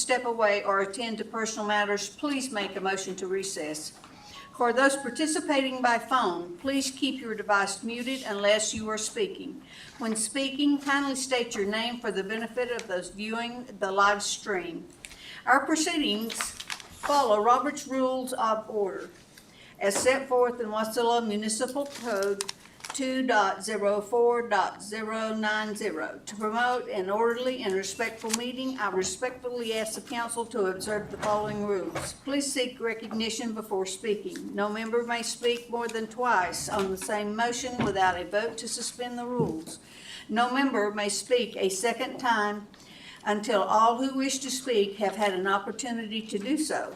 step away or attend to personal matters, please make a motion to recess. For those participating by phone, please keep your device muted unless you are speaking. When speaking, kindly state your name for the benefit of those viewing the live stream. Our proceedings follow Robert's Rules of Order as set forth in Wasilla Municipal Code 2.04.090. To promote an orderly and respectful meeting, I respectfully ask the council to observe the following rules. Please seek recognition before speaking. No member may speak more than twice on the same motion without a vote to suspend the rules. No member may speak a second time until all who wish to speak have had an opportunity to do so.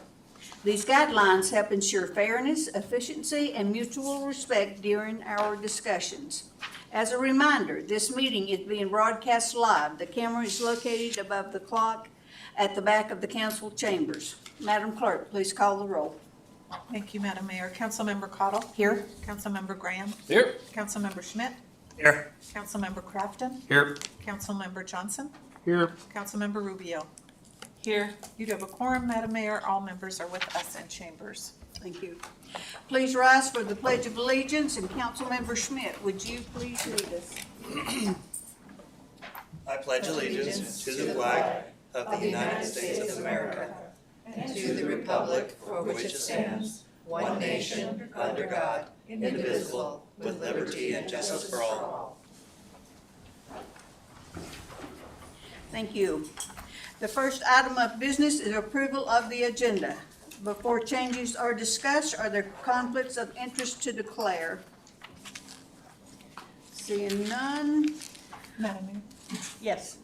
These guidelines help ensure fairness, efficiency, and mutual respect during our discussions. As a reminder, this meeting is being broadcast live. The camera is located above the clock at the back of the council chambers. Madam Clerk, please call the roll. Thank you, Madam Mayor. Councilmember Cottle? Here. Councilmember Graham? Here. Councilmember Schmidt? Here. Councilmember Crafton? Here. Councilmember Johnson? Here. Councilmember Rubio? Here. You do have a quorum, Madam Mayor. All members are with us in chambers. Thank you. Please rise for the Pledge of Allegiance, and Councilmember Schmidt, would you please lead us? I pledge allegiance to the flag of the United States of America and to the republic for which it stands, one nation, under God, indivisible, with liberty and justice for all. Thank you. The first item of business is approval of the agenda. Before changes are discussed, are there conflicts of interest to declare? Seeing none. Madam Mayor, Yes.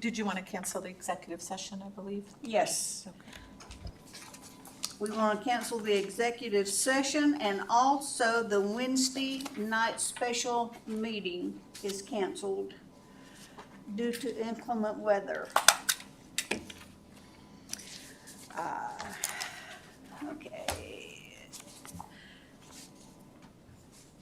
did you want to cancel the executive session, I believe? Yes. Okay. We want to cancel the executive session, and also the Wednesday night special meeting is canceled due to inclement weather. Okay.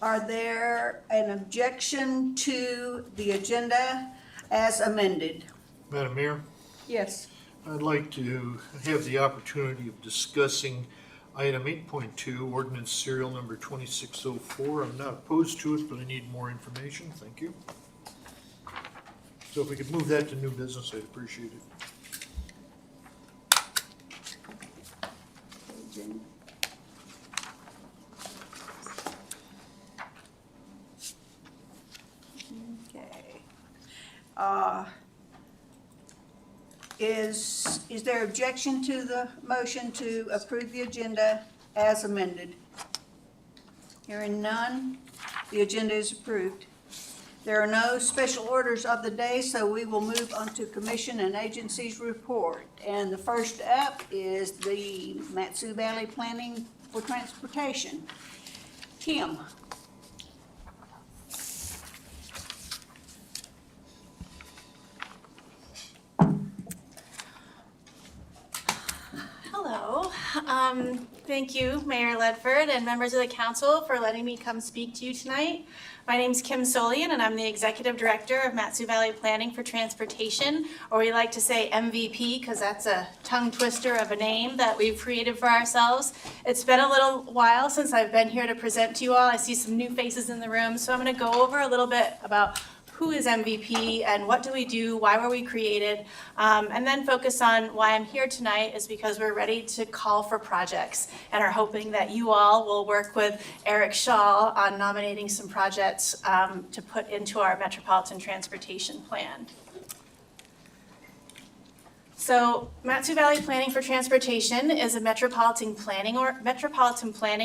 Are there an objection to the agenda as amended? Madam Mayor, Yes. I'd like to have the opportunity of discussing item 8.2, ordinance serial number 2604. I'm not opposed to it, but I need more information. Thank you. So if we could move that to new business, I'd appreciate it. Okay. Is there objection to the motion to approve the agenda as amended? Hearing none, the agenda is approved. There are no special orders of the day, so we will move on to commission and agencies report. And the first up is the Mat-Su Valley Planning for Transportation. Kim. Hello. Thank you, Mayor Ledford and members of the council for letting me come speak to you tonight. My name's Kim Solian, and I'm the Executive Director of Mat-Su Valley Planning for Transportation, or we like to say MVP because that's a tongue twister of a name that we've created for ourselves. It's been a little while since I've been here to present to you all. I see some new faces in the room, so I'm going to go over a little bit about who is MVP and what do we do, why were we created, and then focus on why I'm here tonight is because we're ready to call for projects and are hoping that you all will work with Eric Shaw on nominating some projects to put into our Metropolitan Transportation Plan. So Mat-Su Valley Planning for Transportation is a metropolitan planning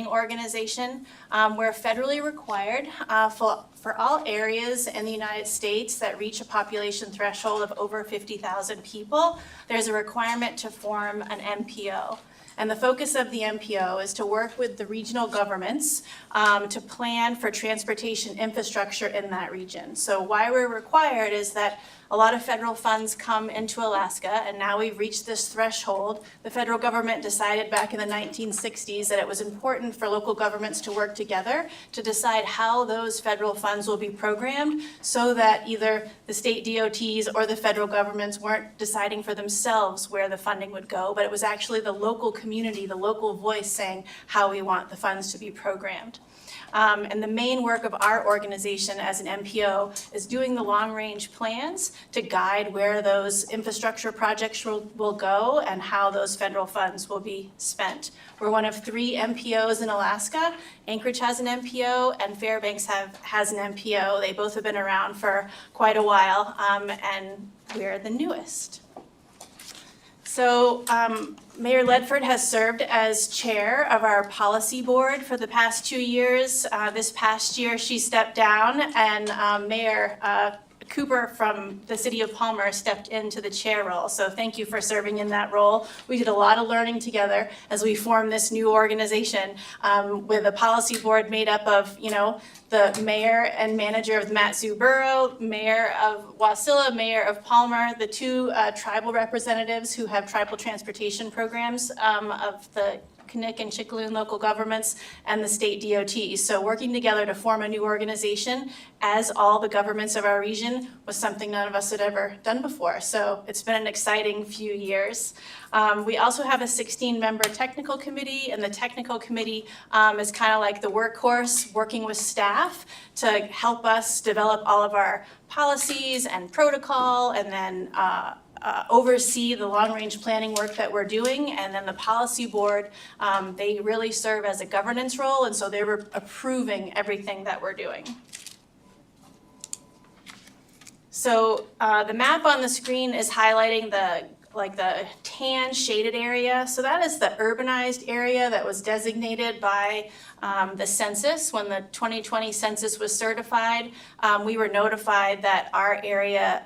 organization. We're federally required for all areas in the United States that reach a population threshold of over 50,000 people. There's a requirement to form an MPO. And the focus of the MPO is to work with the regional governments to plan for transportation infrastructure in that region. So why we're required is that a lot of federal funds come into Alaska, and now we've reached this threshold. The federal government decided back in the 1960s that it was important for local governments to work together to decide how those federal funds will be programmed so that either the state DOTs or the federal governments weren't deciding for themselves where the funding would go, but it was actually the local community, the local voice saying how we want the funds to be programmed. And the main work of our organization as an MPO is doing the long-range plans to guide where those infrastructure projects will go and how those federal funds will be spent. We're one of 3 MPOs in Alaska. Anchorage has an MPO and Fairbanks has an MPO. They both have been around for quite a while, and we're the newest. So Mayor Ledford has served as chair of our policy board for the past 2 years. This past year, she stepped down, and Mayor Cooper from the city of Palmer stepped into the chair role. So thank you for serving in that role. We did a lot of learning together as we formed this new organization with a policy board made up of, the mayor and manager of the Mat-Su Borough, mayor of Wasilla, mayor of Palmer, the 2 tribal representatives who have tribal transportation programs of the Knik and Chickaloon local governments, and the state DOT. So working together to form a new organization as all the governments of our region was something none of us had ever done before. So it's been an exciting few years. We also have a 16-member technical committee, and the technical committee is kind of like the workhorse working with staff to help us develop all of our policies and protocol, and then oversee the long-range planning work that we're doing. And then the policy board, they really serve as a governance role, and so they were approving everything that we're doing. So the map on the screen is highlighting the tan shaded area. So that is the urbanized area that was designated by the census. When the 2020 census was certified, we were notified that our area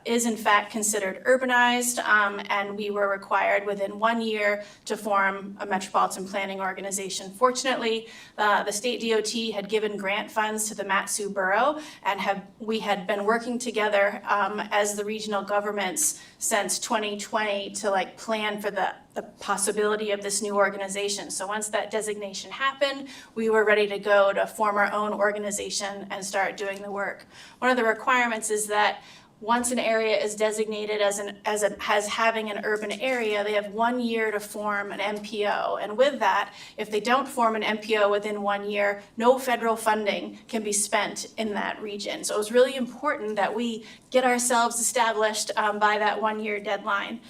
is in fact considered urbanized, and we were required within 1 year to form a metropolitan planning organization. Fortunately, the state DOT had given grant funds to the Mat-Su Borough, and we had been working together as the regional governments since 2020 to plan for the possibility of this new organization. So once that designation happened, we were ready to go to form our own organization and start doing the work. One of the requirements is that once an area is designated as having an urban area, they have 1 year to form an MPO. And with that, if they don't form an MPO within 1 year, no federal funding can be spent in that region. So it was really important that we get ourselves established by that 1 year deadline.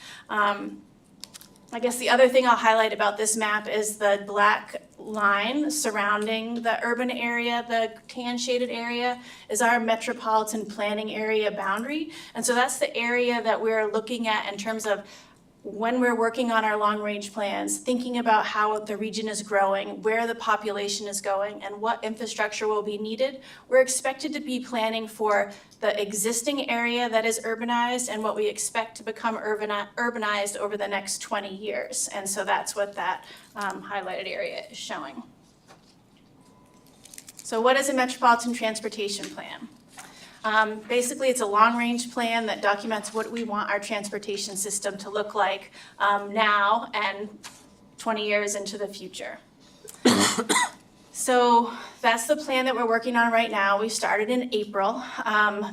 I guess the other thing I'll highlight about this map is the black line surrounding the urban area. The tan shaded area is our metropolitan planning area boundary. And so that's the area that we're looking at in terms of when we're working on our long-range plans, thinking about how the region is growing, where the population is going, and what infrastructure will be needed. We're expected to be planning for the existing area that is urbanized and what we expect to become urbanized over the next 20 years. And so that's what that highlighted area is showing. So what is a metropolitan transportation plan? Basically, it's a long-range plan that documents what we want our transportation system to look like now and 20 years into the future. So that's the plan that we're working on right now. We started in April.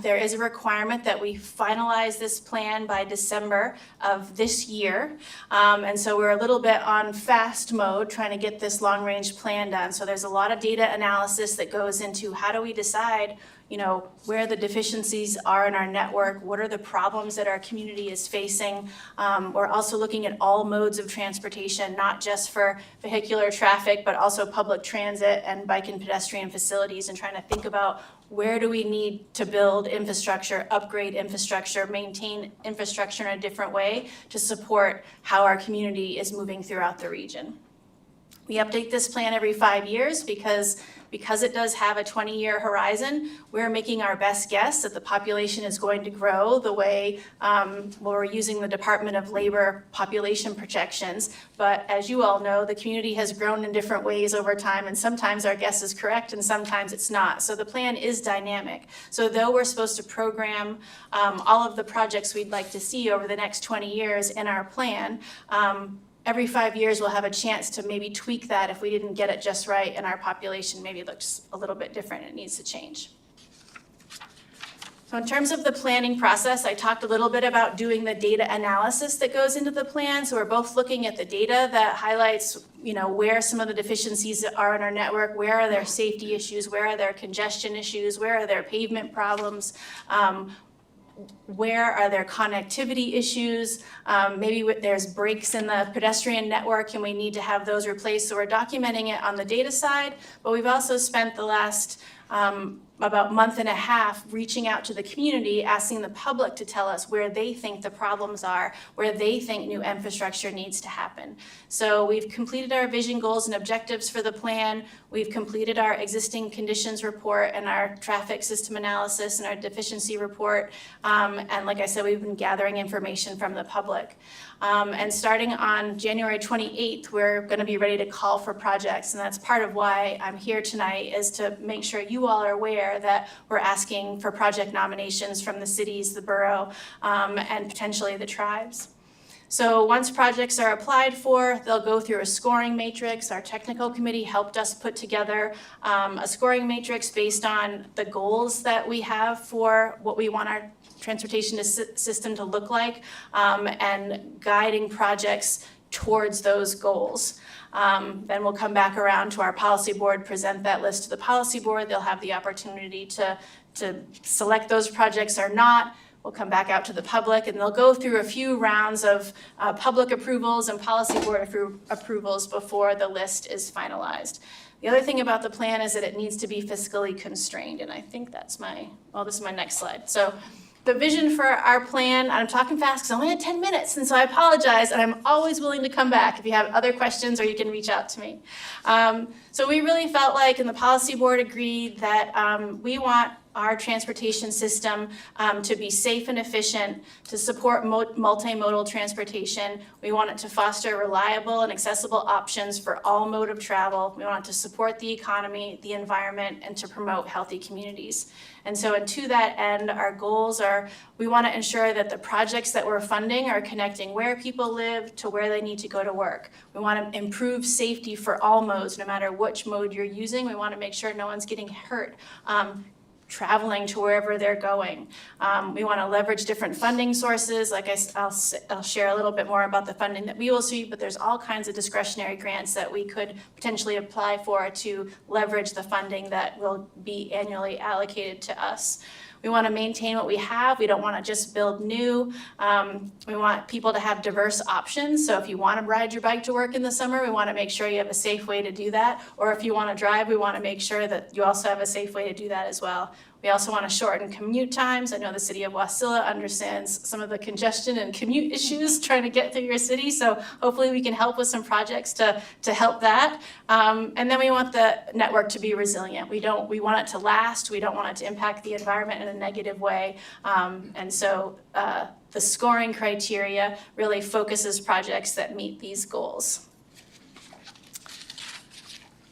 There is a requirement that we finalize this plan by December of this year. And so we're a little bit on fast mode trying to get this long-range plan done. So there's a lot of data analysis that goes into how do we decide where the deficiencies are in our network, what are the problems that our community is facing. We're also looking at all modes of transportation, not just for vehicular traffic, but also public transit and bike and pedestrian facilities, and trying to think about where do we need to build infrastructure, upgrade infrastructure, maintain infrastructure in a different way to support how our community is moving throughout the region. We update this plan every 5 years because it does have a 20-year horizon. We're making our best guess that the population is going to grow the way we're using the Department of Labor population projections. But as you all know, the community has grown in different ways over time, and sometimes our guess is correct and sometimes it's not. So the plan is dynamic. So though we're supposed to program all of the projects we'd like to see over the next 20 years in our plan, every 5 years, we'll have a chance to maybe tweak that if we didn't get it just right and our population maybe looks a little bit different, it needs to change. So in terms of the planning process, I talked a little bit about doing the data analysis that goes into the plan. So we're both looking at the data that highlights, where some of the deficiencies are in our network, where are there safety issues, where are there congestion issues, where are there pavement problems, where are there connectivity issues, maybe there's breaks in the pedestrian network and we need to have those replaced. So we're documenting it on the data side, but we've also spent the last about month and a half reaching out to the community, asking the public to tell us where they think the problems are, where they think new infrastructure needs to happen. So we've completed our vision, goals, and objectives for the plan. We've completed our existing conditions report and our traffic system analysis and our deficiency report. And like I said, we've been gathering information from the public. And starting on January 28th, we're going to be ready to call for projects. And that's part of why I'm here tonight, is to make sure you all are aware that we're asking for project nominations from the cities, the borough, and potentially the tribes. So once projects are applied for, they'll go through a scoring matrix. Our technical committee helped us put together a scoring matrix based on the goals that we have for what we want our transportation system to look like, and guiding projects towards those goals. Then we'll come back around to our policy board, present that list to the policy board. They'll have the opportunity to select those projects or not. We'll come back out to the public, and they'll go through a few rounds of public approvals and policy board approvals before the list is finalized. The other thing about the plan is that it needs to be fiscally constrained, and I think that's this is my next slide. So the vision for our plan, I'm talking fast because I only had 10 minutes, and so I apologize, and I'm always willing to come back if you have other questions, or you can reach out to me. So we really felt like, and the policy board agreed, that we want our transportation system to be safe and efficient, to support multimodal transportation. We want it to foster reliable and accessible options for all mode of travel. We want it to support the economy, the environment, and to promote healthy communities. And so, and to that end, our goals are, we want to ensure that the projects that we're funding are connecting where people live to where they need to go to work. We want to improve safety for all modes, no matter which mode you're using. We want to make sure no one's getting hurt traveling to wherever they're going. We want to leverage different funding sources. Like I'll share a little bit more about the funding that we will see, but there's all kinds of discretionary grants that we could potentially apply for to leverage the funding that will be annually allocated to us. We want to maintain what we have. We don't want to just build new. We want people to have diverse options. So if you want to ride your bike to work in the summer, we want to make sure you have a safe way to do that. Or if you want to drive, we want to make sure that you also have a safe way to do that as well. We also want to shorten commute times. I know the city of Wasilla understands some of the congestion and commute issues trying to get through your city. So hopefully we can help with some projects to help that. And then we want the network to be resilient. We want it to last. We don't want it to impact the environment in a negative way. And so the scoring criteria really focuses projects that meet these goals.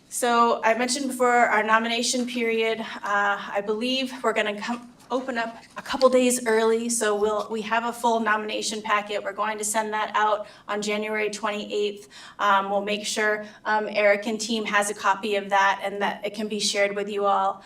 So I mentioned before our nomination period. I believe we're going to open up a couple days early, so we have a full nomination packet. We're going to send that out on January 28th. We'll make sure Eric and team has a copy of that and that it can be shared with you all.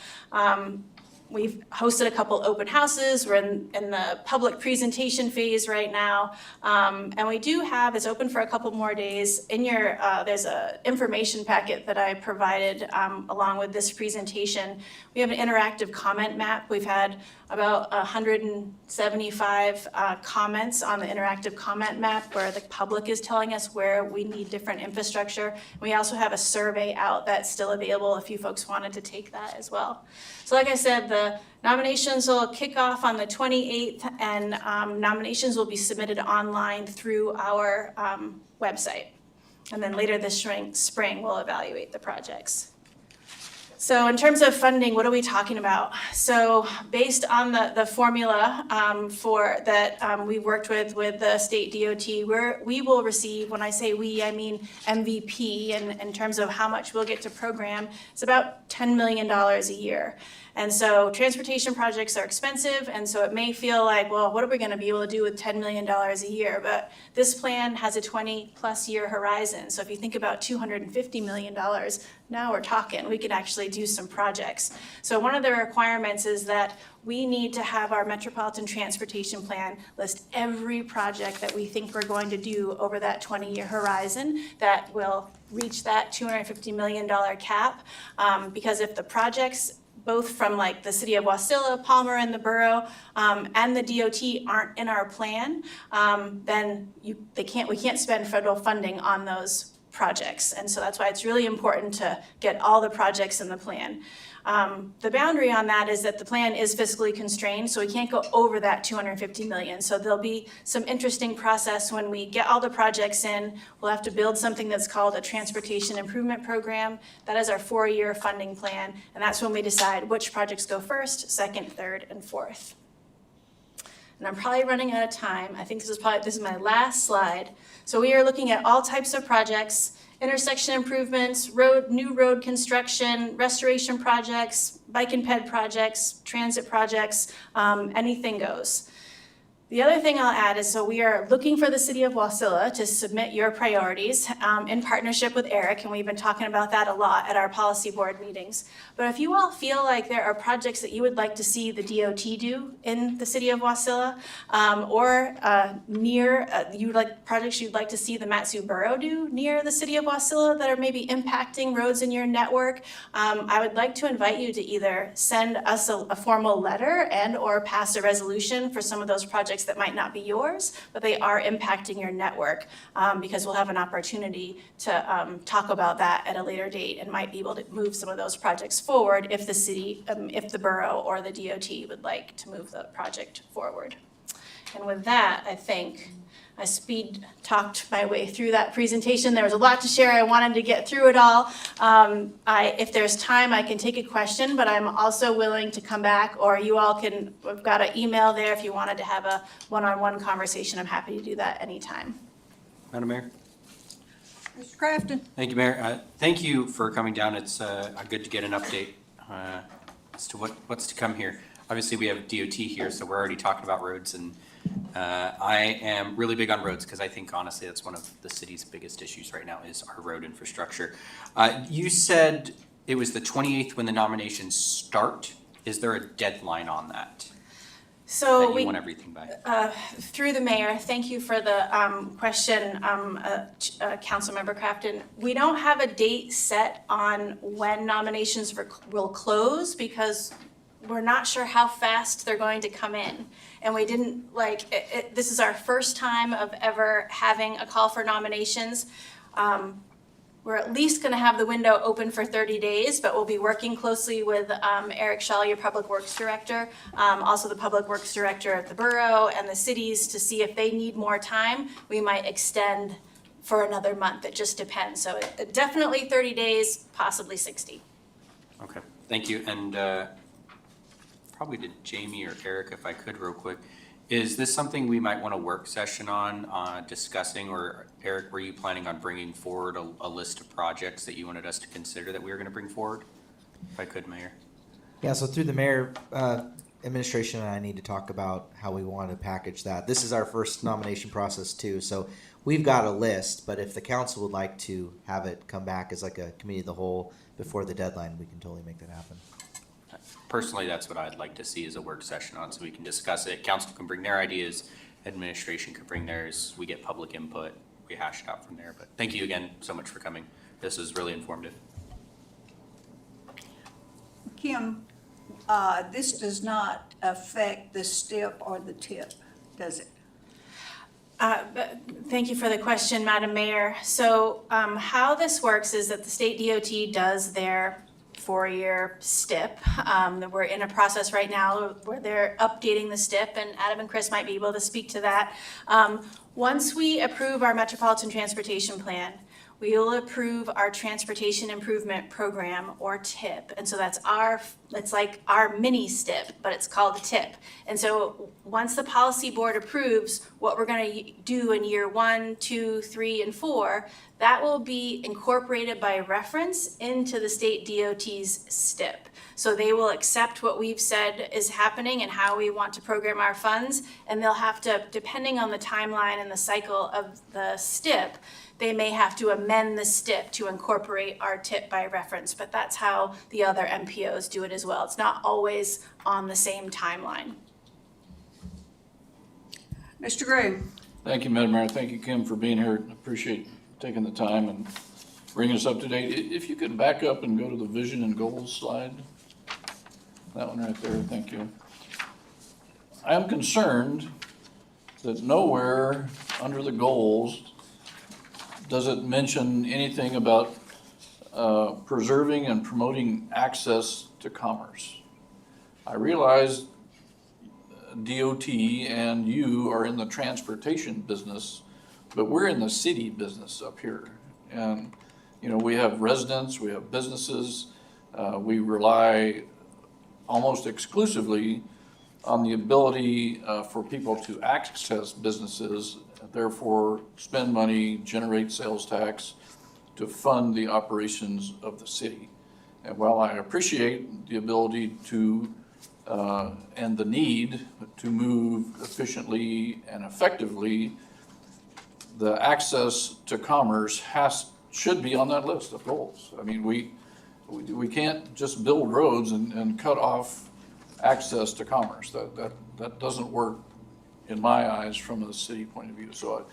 We've hosted a couple open houses. We're in the public presentation phase right now. And we do have, it's open for a couple more days. In your, there's an information packet that I provided along with this presentation. We have an interactive comment map. We've had about 175 comments on the interactive comment map where the public is telling us where we need different infrastructure. We also have a survey out that's still available if you folks wanted to take that as well. So like I said, the nominations will kick off on the 28th, and nominations will be submitted online through our website. And then later this spring, we'll evaluate the projects. So in terms of funding, what are we talking about? So based on the formula for that we worked with the state DOT, we will receive, when I say we, I mean MVP, and in terms of how much we'll get to program, it's about $10 million a year. And so transportation projects are expensive, and so it may feel like, well, what are we gonna be able to do with $10 million a year? But this plan has a 20-plus year horizon. So if you think about $250 million, now we're talking, we could actually do some projects. So one of the requirements is that we need to have our Metropolitan Transportation Plan list every project that we think we're going to do over that 20-year horizon that will reach that $250 million cap. Because if the projects, both from like the city of Wasilla, Palmer, and the borough, and the DOT aren't in our plan, then we can't spend federal funding on those projects. And so that's why it's really important to get all the projects in the plan. The boundary on that is that the plan is fiscally constrained, so we can't go over that 250 million. So there'll be some interesting process when we get all the projects in. We'll have to build something that's called a transportation improvement program. That is our 4-year funding plan, and that's when we decide which projects go first, second, third, and fourth. And I'm probably running out of time. I think this is my last slide. So we are looking at all types of projects: intersection improvements, new road construction, restoration projects, bike and ped projects, transit projects, anything goes. The other thing I'll add is, so we are looking for the city of Wasilla to submit your priorities in partnership with Eric, and we've been talking about that a lot at our policy board meetings. But if you all feel like there are projects that you would like to see the DOT do in the city of Wasilla, or projects you'd like to see the Mat-Su Borough do near the city of Wasilla that are maybe impacting roads in your network, I would like to invite you to either send us a formal letter and or pass a resolution for some of those projects that might not be yours, but they are impacting your network, because we'll have an opportunity to talk about that at a later date and might be able to move some of those projects forward if the city, if the borough or the DOT would like to move the project forward. And with that, I think I speed talked my way through that presentation. There was a lot to share. I wanted to get through it all. If there's time, I can take a question, but I'm also willing to come back, or you all can, we've got an email there if you wanted to have a one-on-one conversation. I'm happy to do that anytime. Madam Mayor. Mr. Crafton? Thank you, Mayor. Thank you for coming down. It's good to get an update as to what's to come here. Obviously, we have DOT here, so we're already talking about roads, and I am really big on roads because I think, honestly, that's one of the city's biggest issues right now is our road infrastructure. You said it was the 28th when the nominations start. Is there a deadline on that? So that you want everything by? Through the mayor, thank you for the question, Councilmember Crafton. We don't have a date set on when nominations will close because we're not sure how fast they're going to come in. And we didn't, this is our first time of ever having a call for nominations. We're at least gonna have the window open for 30 days, but we'll be working closely with Eric Shaw, your Public Works Director, also the Public Works Director at the borough and the cities to see if they need more time. We might extend for another month. It just depends. So definitely 30 days, possibly 60. Okay, thank you. And probably to Jamie or Eric, if I could real quick, is this something we might want a work session on discussing, or Eric, were you planning on bringing forward a list of projects that you wanted us to consider that we were going to bring forward? If I could, Mayor. Yeah, so through the mayor, administration and I need to talk about how we want to package that. This is our first nomination process too, so we've got a list, but if the council would like to have it come back as like a committee of the whole before the deadline, we can totally make that happen. Personally, that's what I'd like to see is a work session on, so we can discuss it. Council can bring their ideas, administration can bring theirs, we get public input, we hash it out from there. But thank you again so much for coming. This is really informative. Kim, this does not affect the STIP or the TIP, does it? Thank you for the question, Madam Mayor. So how this works is that the state DOT does their 4-year STIP. We're in a process right now where they're updating the STIP, and Adam and Chris might be able to speak to that. Once we approve our Metropolitan Transportation Plan, we will approve our Transportation Improvement Program, or TIP. And so it's like our mini STIP, but it's called a TIP. And so once the policy board approves what we're gonna do in year 1, 2, 3, and 4, that will be incorporated by reference into the state DOT's STIP. So they will accept what we've said is happening and how we want to program our funds, and they'll have to, depending on the timeline and the cycle of the STIP, they may have to amend the STIP to incorporate our TIP by reference, but that's how the other MPOs do it as well. It's not always on the same timeline. Mr. Gray? Thank you, Madam Mayor. Thank you, Kim, for being here. Appreciate taking the time and bringing us up to date. If you could back up and go to the vision and goals slide. That one right there, thank you. I am concerned that nowhere under the goals does it mention anything about preserving and promoting access to commerce. I realize DOT and you are in the transportation business, but we're in the city business up here. And, you know, we have residents, we have businesses, we rely almost exclusively on the ability for people to access businesses, therefore spend money, generate sales tax to fund the operations of the city. And while I appreciate the ability to and the need to move efficiently and effectively, the access to commerce should be on that list of goals. I mean, we can't just build roads and cut off access to commerce. That doesn't work in my eyes from a city point of view. So,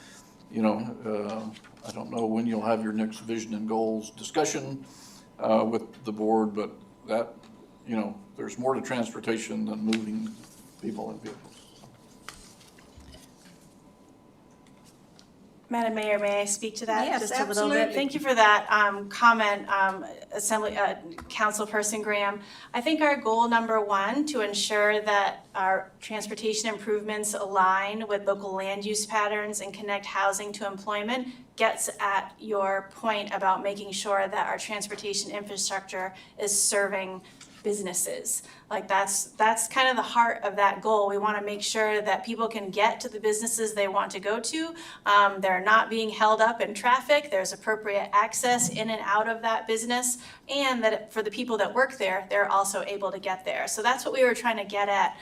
I don't know when you'll have your next vision and goals discussion with the board, but that, there's more to transportation than moving people and vehicles. Madam Mayor, may I speak to that Yes, just a little absolutely. bit? Thank you for that comment, Councilperson Graham. I think our goal number 1, to ensure that our transportation improvements align with local land use patterns and connect housing to employment, gets at your point about making sure that our transportation infrastructure is serving businesses. Like that's kind of the heart of that goal. We want to make sure that people can get to the businesses they want to go to. They're not being held up in traffic. There's appropriate access in and out of that business, and that for the people that work there, they're also able to get there. So that's what we were trying to get at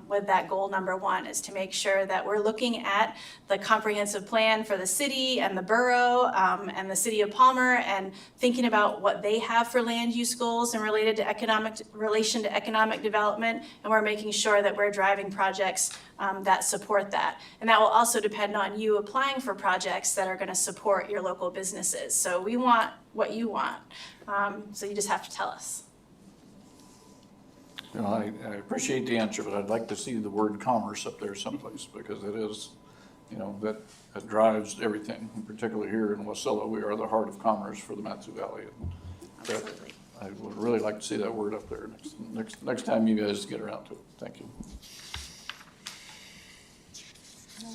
with that goal number 1, is to make sure that we're looking at the comprehensive plan for the city and the borough and the city of Palmer, and thinking about what they have for land use goals and relation to economic development, and we're making sure that we're driving projects that support that. And that will also depend on you applying for projects that are going to support your local businesses. So we want what you want. So you just have to tell us. I appreciate the answer, but I'd like to see the word commerce up there someplace, because it is, that drives everything, particularly here in Wasilla. We are the heart of commerce for the Mat-Su Valley. Absolutely. I would really like to see that word up there next time you guys get around to it. Thank you.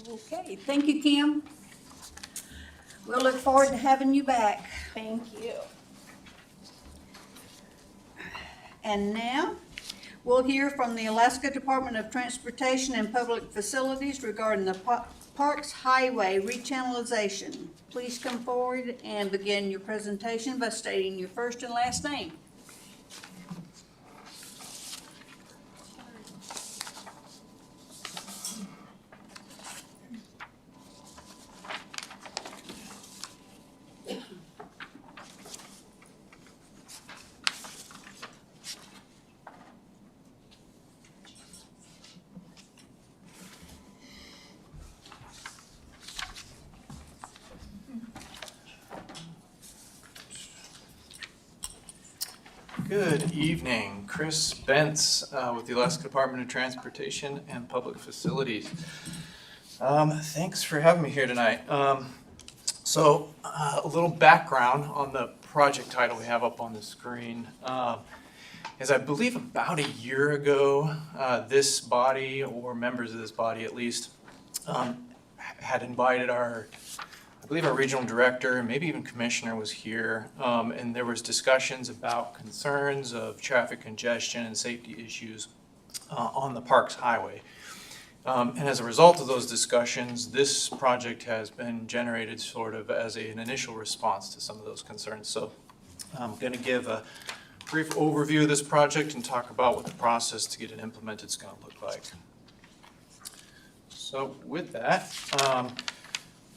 Okay, thank you, Kim. We'll look forward to having you back. Thank you. And now, we'll hear from the Alaska Department of Transportation and Public Facilities regarding the Parks Highway rechannelization. Please come forward and begin your presentation by stating your first and last name. Good evening, Chris Bentz with the Alaska Department of Transportation and Public Facilities. Thanks for having me here tonight. So a little background on the project title we have up on the screen is, I believe about a year ago, this body, or members of this body at least, had invited our, I believe our regional director, maybe even commissioner was here, and there was discussions about concerns of traffic congestion and safety issues on the Parks Highway. And as a result of those discussions, this project has been generated sort of as an initial response to some of those concerns. So I'm going to give a brief overview of this project and talk about what the process to get it implemented is going to look like. So with that,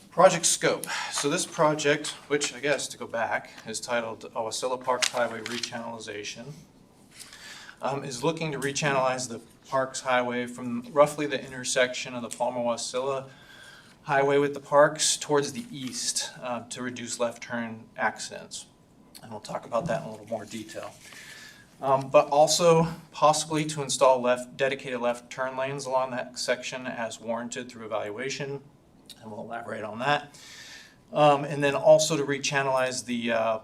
project scope. So this project, which I guess to go back, is titled Wasilla Parks Highway Rechannelization, is looking to rechannelize the Parks Highway from roughly the intersection of the Palmer-Wasilla Highway with the parks towards the east to reduce left turn accidents. And we'll talk about that in a little more detail. But also possibly to install dedicated left turn lanes along that section as warranted through evaluation, and we'll elaborate on that. And then also to rechannelize the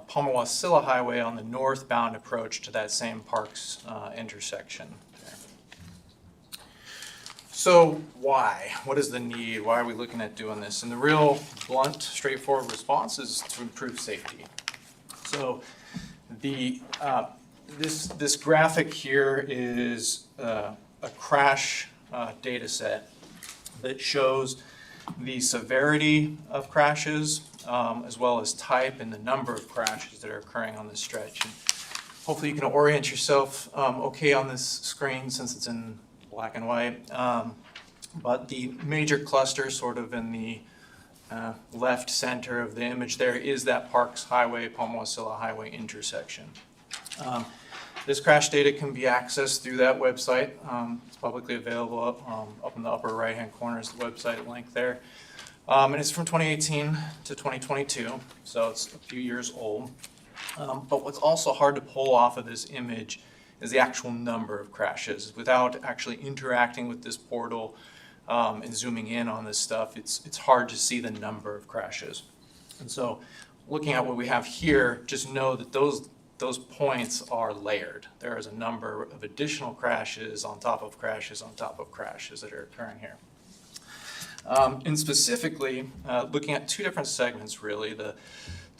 Palmer-Wasilla Highway on the northbound approach to that same parks intersection there. So why? What is the need? Why are we looking at doing this? And the real blunt, straightforward response is to improve safety. So the this graphic here is a crash data set that shows the severity of crashes as well as type and the number of crashes that are occurring on this stretch. And hopefully you can orient yourself okay on this screen since it's in black and white. But the major cluster sort of in the left center of the image there is that Parks Highway, Palmer-Wasilla Highway intersection. This crash data can be accessed through that website. It's publicly available up in the upper right-hand corner is the website link there. And it's from 2018 to 2022, so it's a few years old. But what's also hard to pull off of this image is the actual number of crashes. Without actually interacting with this portal and zooming in on this stuff, it's hard to see the number of crashes. And so looking at what we have here, just know that those points are layered. There is a number of additional crashes on top of crashes on top of crashes that are occurring here. And specifically, looking at two different segments really, the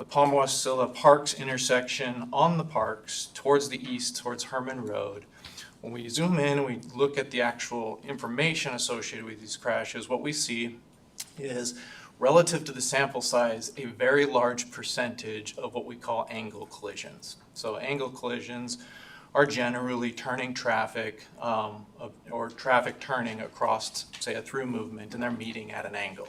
Palmer-Wasilla Parks intersection on the parks towards the east, towards Herman Road. When we zoom in and we look at the actual information associated with these crashes, what we see is, relative to the sample size, a very large percentage of what we call angle collisions. So angle collisions are generally turning traffic or traffic turning across, say, a through movement, and they're meeting at an angle.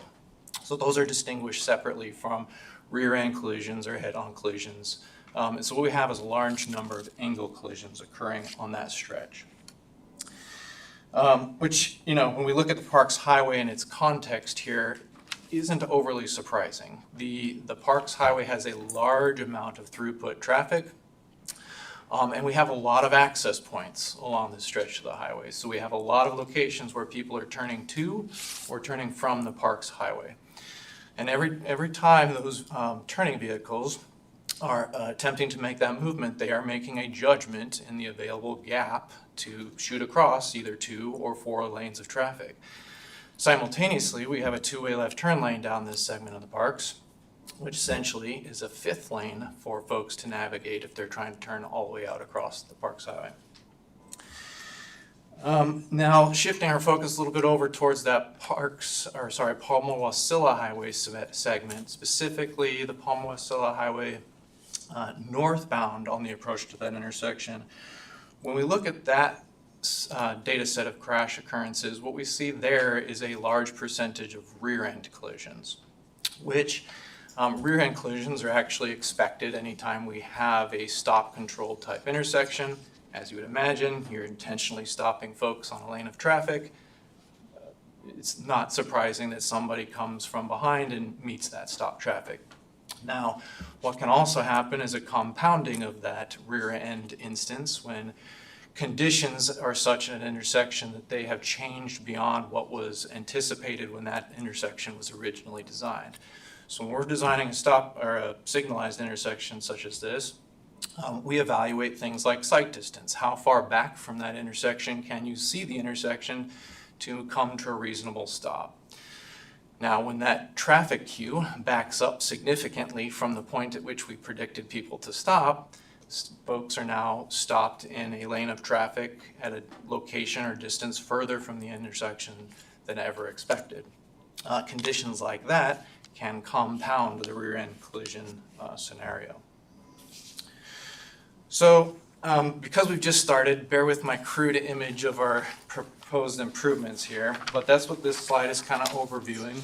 So those are distinguished separately from rear-end collisions or head-on collisions. And so what we have is a large number of angle collisions occurring on that stretch. Which, you know, when we look at the Parks Highway in its context here, isn't overly surprising. The Parks Highway has a large amount of throughput traffic, and we have a lot of access points along this stretch of the highway. So we have a lot of locations where people are turning to or turning from the Parks Highway. And every time those turning vehicles are attempting to make that movement, they are making a judgment in the available gap to shoot across either 2 or 4 lanes of traffic. Simultaneously, we have a 2-way left turn lane down this segment of the parks, which essentially is a 5th lane for folks to navigate if they're trying to turn all the way out across the Parks Highway. Now, shifting our focus a little bit over towards that Palmer-Wasilla Highway segment, specifically the Palmer-Wasilla Highway northbound on the approach to that intersection. When we look at that data set of crash occurrences, what we see there is a large percentage of rear-end collisions, which rear-end collisions are actually expected anytime we have a stop-control type intersection. As you would imagine, you're intentionally stopping folks on a lane of traffic. It's not surprising that somebody comes from behind and meets that stop traffic. Now, what can also happen is a compounding of that rear-end instance when conditions are such at an intersection that they have changed beyond what was anticipated when that intersection was originally designed. So when we're designing a stop or a signalized intersection such as this, we evaluate things like sight distance. How far back from that intersection can you see the intersection to come to a reasonable stop? Now, when that traffic queue backs up significantly from the point at which we predicted people to stop, folks are now stopped in a lane of traffic at a location or distance further from the intersection than ever expected. Conditions like that can compound the rear-end collision scenario. So, because we've just started, bear with my crude image of our proposed improvements here, but that's what this slide is kind of overviewing.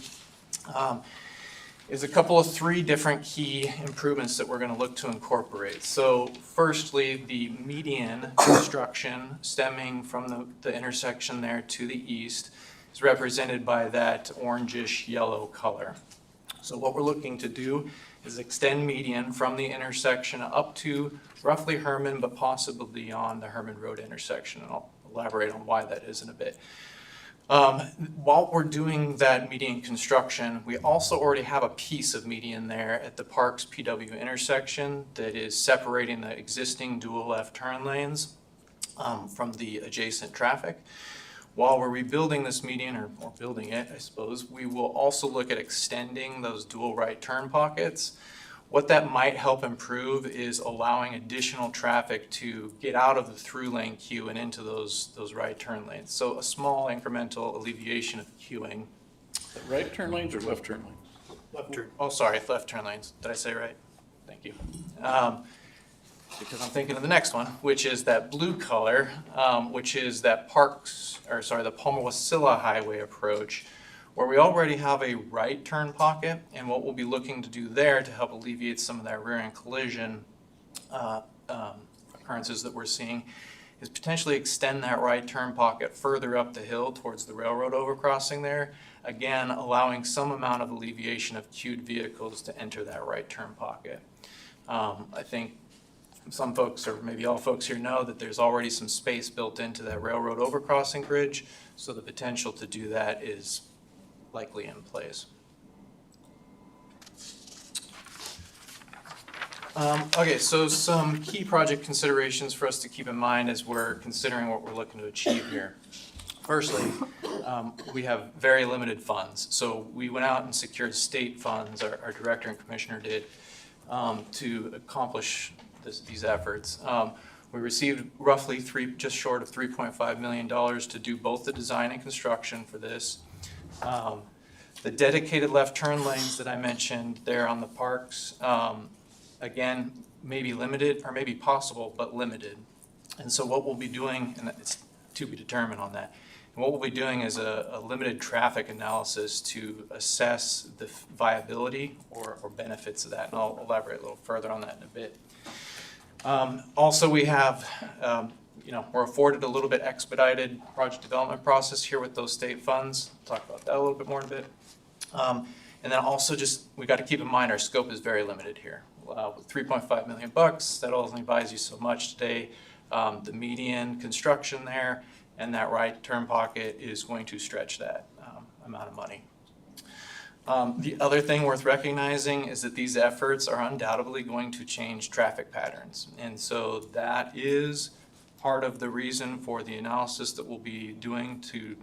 Is a couple of three different key improvements that we're going to look to incorporate. So firstly, the median construction stemming from the intersection there to the east is represented by that orangish yellow color. So what we're looking to do is extend median from the intersection up to roughly Herman, but possibly beyond the Herman Road intersection, and I'll elaborate on why that is in a bit. While we're doing that median construction, we also already have a piece of median there at the Parks PW intersection that is separating the existing dual left turn lanes from the adjacent traffic. While we're rebuilding this median, or building it, I suppose, we will also look at extending those dual right turn pockets. What that might help improve is allowing additional traffic to get out of the through lane queue and into those right turn lanes. So a small incremental alleviation of queuing. Right turn lanes or left turn lanes? Left turn. Oh, sorry, left turn lanes. Did I say right? Thank you. Because I'm thinking of the next one, which is that blue color, which is that the Palma-Wasilla Highway approach, where we already have a right turn pocket, and what we'll be looking to do there to help alleviate some of that rear-end collision occurrences that we're seeing is potentially extend that right turn pocket further up the hill towards the railroad overcrossing there, again allowing some amount of alleviation of queued vehicles to enter that right turn pocket. I think some folks, or maybe all folks here, know that there's already some space built into that railroad overcrossing bridge, so the potential to do that is likely in place. Okay, so some key project considerations for us to keep in mind as we're considering what we're looking to achieve here. Firstly, we have very limited funds. So we went out and secured state funds, our director and commissioner did, to accomplish these efforts. We received roughly just short of $3.5 million to do both the design and construction for this. The dedicated left turn lanes that I mentioned there on the parks, again, may be limited or may be possible, but limited. And so what we'll be doing, and it's to be determined on that, and what we'll be doing is a limited traffic analysis to assess the viability or benefits of that. And I'll elaborate a little further on that in a bit. Also, we have, we're afforded a little bit expedited project development process here with those state funds. I'll talk about that a little bit more in a bit. And then also we got to keep in mind our scope is very limited here. With $3.5 million, that only buys you so much today. The median construction there and that right turn pocket is going to stretch that amount of money. The other thing worth recognizing is that these efforts are undoubtedly going to change traffic patterns. And so that is part of the reason for the analysis that we'll be doing to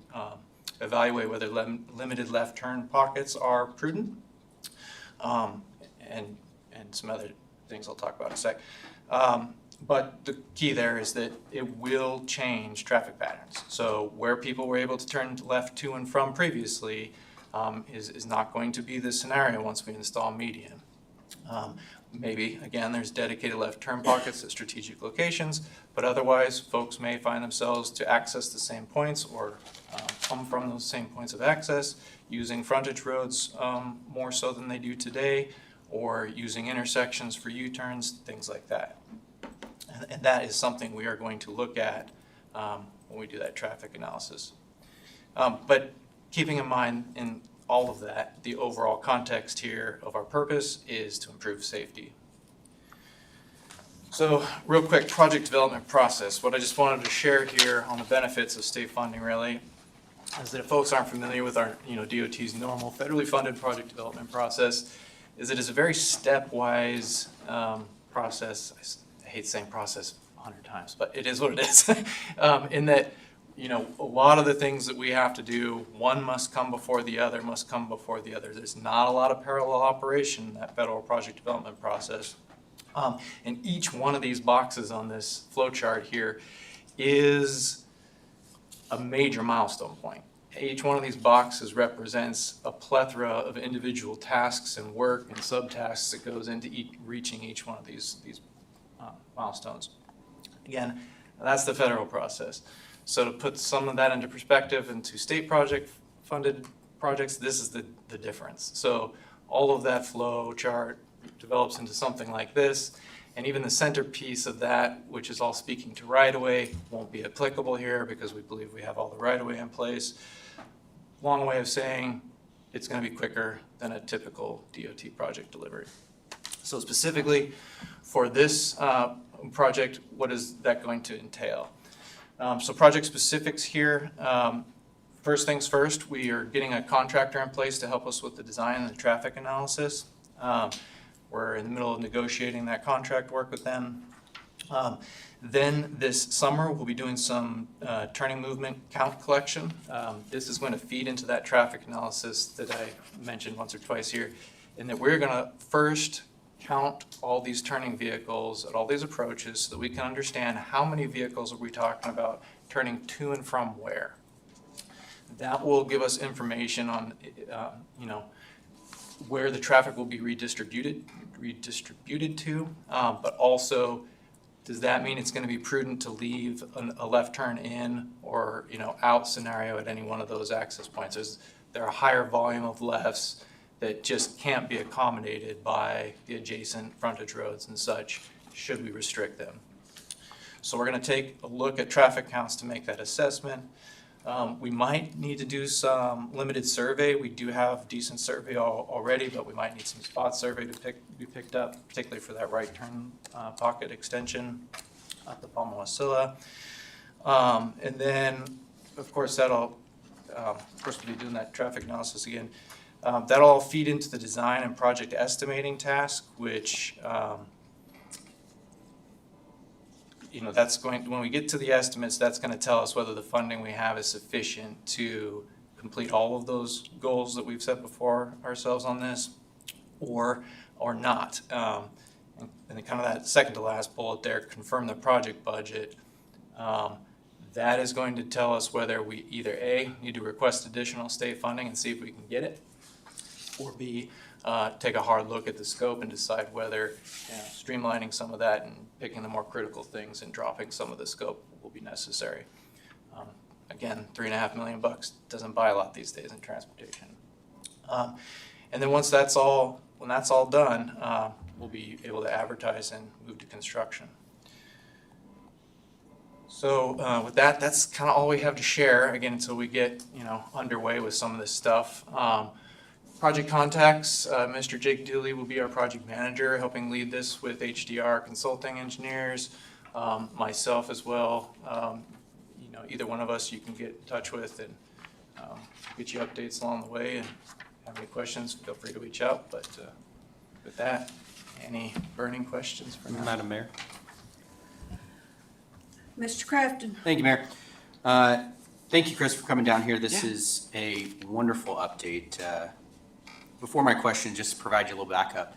evaluate whether limited left turn pockets are prudent, and some other things I'll talk about in a sec. But the key there is that it will change traffic patterns. So where people were able to turn left to and from previously is not going to be the scenario once we install median. Maybe, again, there's dedicated left turn pockets at strategic locations, but otherwise folks may find themselves to access the same points or come from those same points of access using frontage roads more so than they do today, or using intersections for U-turns, things like that. And that is something we are going to look at when we do that traffic analysis. But keeping in mind in all of that, the overall context here of our purpose is to improve safety. So real quick, project development process. What I just wanted to share here on the benefits of state funding really is that if folks aren't familiar with our DOT's normal federally funded project development process, is it is a very stepwise process. I hate saying process 100 times, but it is what it is. In that you know, a lot of the things that we have to do, one must come before the other, must come before the other. There's not a lot of parallel operation in that federal project development process. And each one of these boxes on this flow chart here is a major milestone point. Each one of these boxes represents a plethora of individual tasks and work and subtasks that goes into reaching each one of these milestones. Again, that's the federal process. So to put some of that into perspective into state project funded projects, this is the difference. So all of that flow chart develops into something like this. And even the centerpiece of that, which is all speaking to right-of-way, won't be applicable here because we believe we have all the right-of-way in place. Long way of saying it's going to be quicker than a typical DOT project delivery. So specifically for this project, what is that going to entail? So project specifics here. First things first, we are getting a contractor in place to help us with the design and the traffic analysis. We're in the middle of negotiating that contract work with them. Then this summer, we'll be doing some turning movement count collection. This is going to feed into that traffic analysis that I mentioned once or twice here, in that we're going to first count all these turning vehicles at all these approaches so that we can understand how many vehicles are we talking about turning to and from where. That will give us information on, you know, where the traffic will be redistributed to, but also, does that mean it's going to be prudent to leave a left turn in or, you know, out scenario at any one of those access points? There are a higher volume of lefts that just can't be accommodated by the adjacent frontage roads and such, should we restrict them. So we're going to take a look at traffic counts to make that assessment. We might need to do some limited survey. We do have decent survey already, but we might need some spot survey to be picked up, particularly for that right turn pocket extension at the Palma Wasilla. And then, of course, that'll, of course, we'll be doing that traffic analysis again. That'll all feed into the design and project estimating task, which, you know, that's going, when we get to the estimates, that's going to tell us whether the funding we have is sufficient to complete all of those goals that we've set before ourselves on this, or not. And then kind of that second to last bullet there, confirm the project budget. That is going to tell us whether we either A, need to request additional state funding and see if we can get it, or B, take a hard look at the scope and decide whether, you know, streamlining some of that and picking the more critical things and dropping some of the scope will be necessary. Again, $3.5 million doesn't buy a lot these days in transportation. And then once that's all, when that's all done, we'll be able to advertise and move to construction. So with that, that's kind of all we have to share, again, until we get, you know, underway with some of this stuff. Project contacts, Mr. Jake Dooley will be our project manager, helping lead this with HDR Consulting Engineers, myself as well. You know, either one of us you can get in touch with and get you updates along the way, and have any questions, feel free to reach out. But with that, any burning questions for me? Madam Mayor. Mr. Crafton? Thank you, Mayor. Thank you, Chris, for coming down here. This is a wonderful update. Before my question, just to provide you a little backup,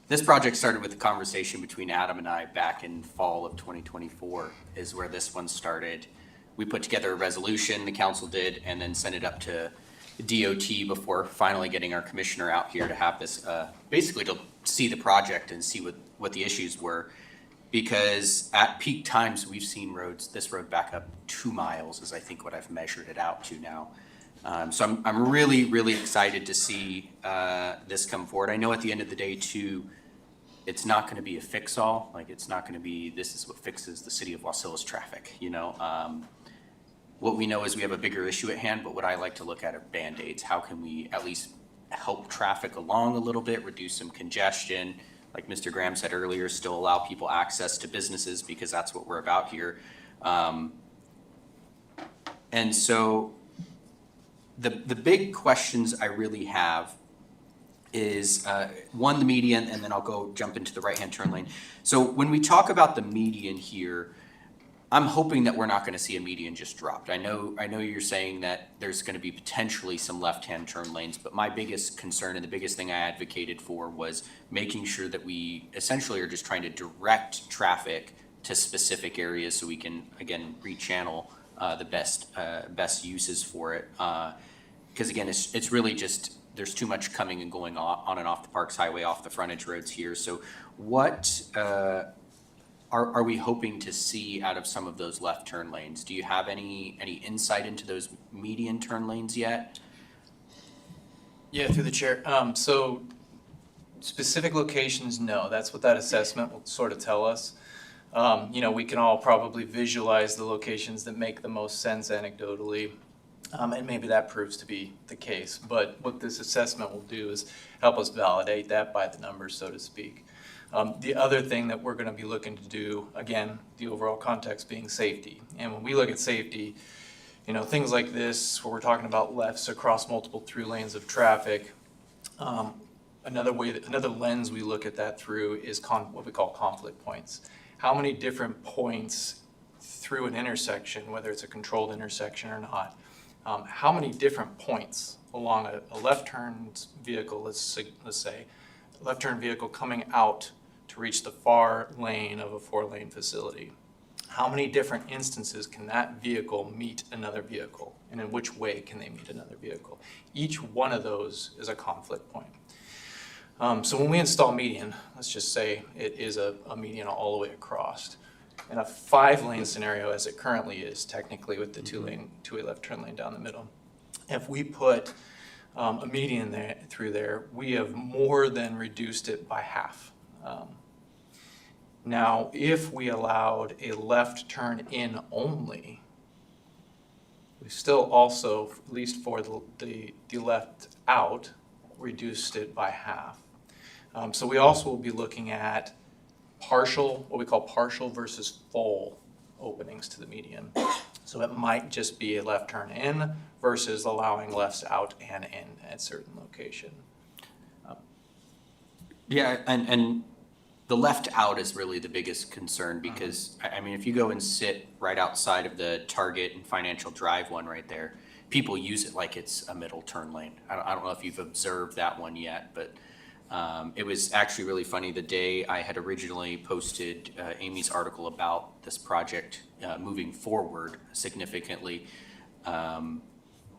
this project started with a conversation between Adam and I back in fall of 2024 is where this one started. We put together a resolution, the council did, and then sent it up to DOT before finally getting our commissioner out here to have this, basically to see the project and see what the issues were. Because at peak times, we've seen this road back up 2 miles is I think what I've measured it out to now. So I'm really, really excited to see this come forward. I know at the end of the day too, it's not gonna be a fix-all. Like, it's not gonna be, this is what fixes the city of Wasilla's traffic, you know? What we know is we have a bigger issue at hand, but what I like to look at are Band-Aids. How can we at least help traffic along a little bit, reduce some congestion? Like Mr. Graham said earlier, still allow people access to businesses because that's what we're about here. And so the big questions I really have is, one, the median, and then I'll jump into the right-hand turn lane. So when we talk about the median here, I'm hoping that we're not gonna see a median just dropped. I know you're saying that there's gonna be potentially some left-hand turn lanes, but my biggest concern and the biggest thing I advocated for was making sure that we essentially are just trying to direct traffic to specific areas so we can, again, rechannel the best uses for it. Because again, it's really just, there's too much coming and going on and off the Parks Highway, off the frontage roads here. So what are we hoping to see out of some of those left turn lanes? Do you have any insight into those median turn lanes yet? Yeah, through the chair. So specific locations, no. That's what that assessment will sort of tell us. We can all probably visualize the locations that make the most sense anecdotally. And maybe that proves to be the case. But what this assessment will do is help us validate that by the numbers, so to speak. The other thing that we're going to be looking to do, again, the overall context being safety. And when we look at safety, things like this, where we're talking about lefts across multiple through lanes of traffic, another lens we look at that through is what we call conflict points. How many different points through an intersection, whether it's a controlled intersection or not, how many different points along a left turn vehicle, let's say, a left turn vehicle coming out to reach the far lane of a 4-lane facility. How many different instances can that vehicle meet another vehicle? And in which way can they meet another vehicle? Each one of those is a conflict point. So when we install median, let's just say it is a median all the way across. In a 5-lane scenario, as it currently is, technically with the two-way left turn lane down the middle, if we put a median through there, we have more than reduced it by half. Now, if we allowed a left turn in only, we still also, at least for the left out, reduced it by half. So we also will be looking at what we call partial versus full openings to the median. So it might just be a left turn in versus allowing lefts out and in at certain location. Yeah, and the left out is really the biggest concern because, I mean, if you go and sit right outside of the Target and Financial Drive one right there, people use it like it's a middle turn lane. I don't know if you've observed that one yet, but it was actually really funny. The day I had originally posted Amy's article about this project moving forward significantly,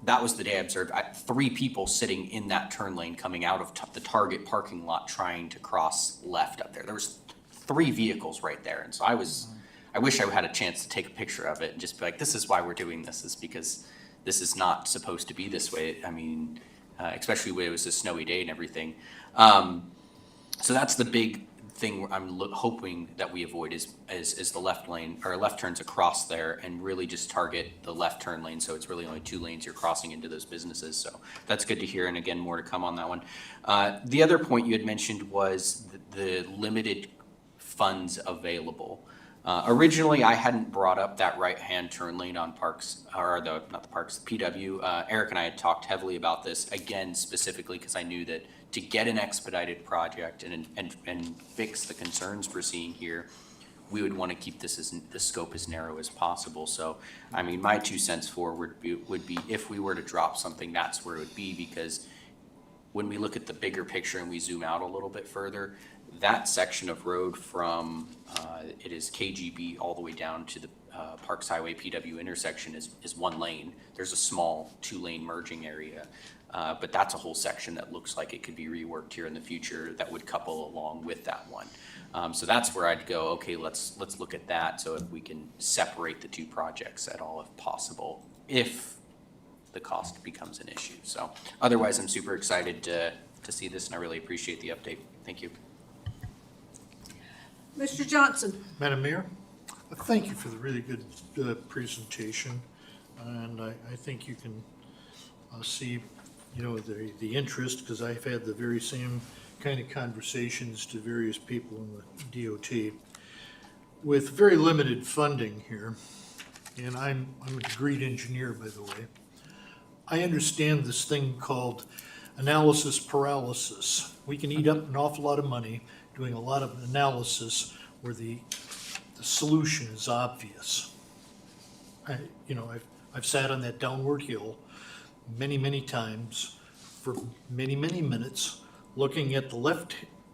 that was the day I observed 3 people sitting in that turn lane coming out of the Target parking lot trying to cross left up there. There was 3 vehicles right there. And so I wish I had a chance to take a picture of it and just be like, this is why we're doing this, is because this is not supposed to be this way. I mean, especially when it was a snowy day and everything. So that's the big thing I'm hoping that we avoid is the left lane or left turns across there and really just target the left turn lane. So it's really only 2 lanes you're crossing into those businesses. So that's good to hear. And again, more to come on that one. The other point you had mentioned was the limited funds available. Originally, I hadn't brought up that right-hand turn lane on Parks, or not the Parks, the PW. Eric and I had talked heavily about this, again, specifically because I knew that to get an expedited project and fix the concerns we're seeing here, we would want to keep the scope as narrow as possible. So, I mean, my 2 cents forward would be if we were to drop something, that's where it would be, because when we look at the bigger picture and we zoom out a little bit further, that section of road from, it is KGB all the way down to the Parks Highway PW intersection is 1 lane. There's a small 2-lane merging area, but that's a whole section that looks like it could be reworked here in the future that would couple along with that one. So that's where I'd go, okay, let's look at that, so if we can separate the 2 projects at all if possible, if the cost becomes an issue. So otherwise, I'm super excited to see this, and I really appreciate the update. Thank you. Mr. Johnson. Madam Mayor, thank you for the really good presentation, and I think you can see, the interest, because I've had the very same kind of conversations to various people in the DOT. With very limited funding here, and I'm a degreed engineer, by the way, I understand this thing called analysis paralysis. We can eat up an awful lot of money doing a lot of analysis where the solution is obvious. I've sat on that downward hill many, many times for many, many minutes, looking at the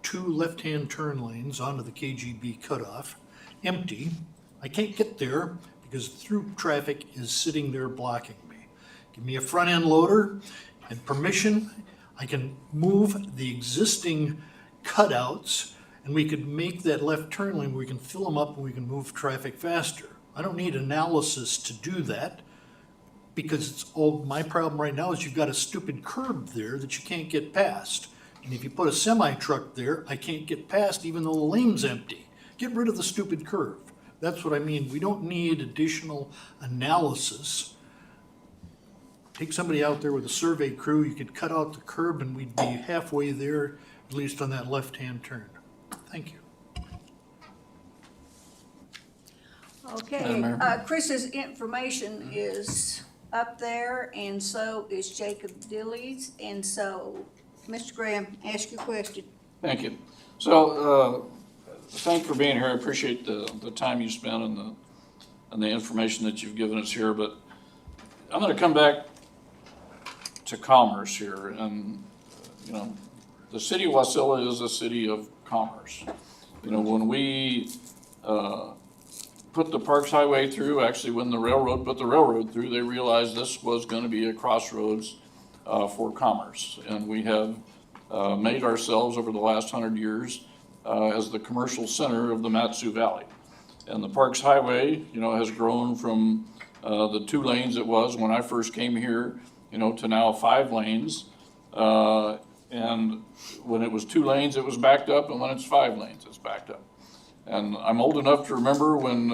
two left-hand turn lanes onto the KGB cutoff, empty. I can't get there because through traffic is sitting there blocking me. Give me a front-end loader and permission, I can move the existing cutouts and we could make that left turn lane, we can fill them up and we can move traffic faster. I don't need analysis to do that because it's all, my problem right now is you've got a stupid curb there that you can't get past. And if you put a semi-truck there, I can't get past even though the lane's empty. Get rid of the stupid curve. That's what I mean. We don't need additional analysis. Take somebody out there with a survey crew, you could cut out the curb and we'd be halfway there, at least on that left-hand turn. Thank you. Okay, Madam Mayor. Chris's information is up there, and so is Jacob Dilly's, and so, Mr. Graham, ask your question. Thank you. So, thank you for being here. I appreciate the time you spent and the information that you've given us here, but I'm gonna come back to commerce here, and, you know, the city of Wasilla is a city of commerce. You know, when we, put the Parks Highway through, actually when the railroad put the railroad through, they realized this was gonna be a crossroads, for commerce. And we have, made ourselves over the last 100 years, as the commercial center of the Mat-Su Valley. And the Parks Highway, you know, has grown from, the 2 lanes it was when I first came here, you know, to now 5 lanes. And when it was 2 lanes, it was backed up, and when it's 5 lanes, it's backed up. And I'm old enough to remember when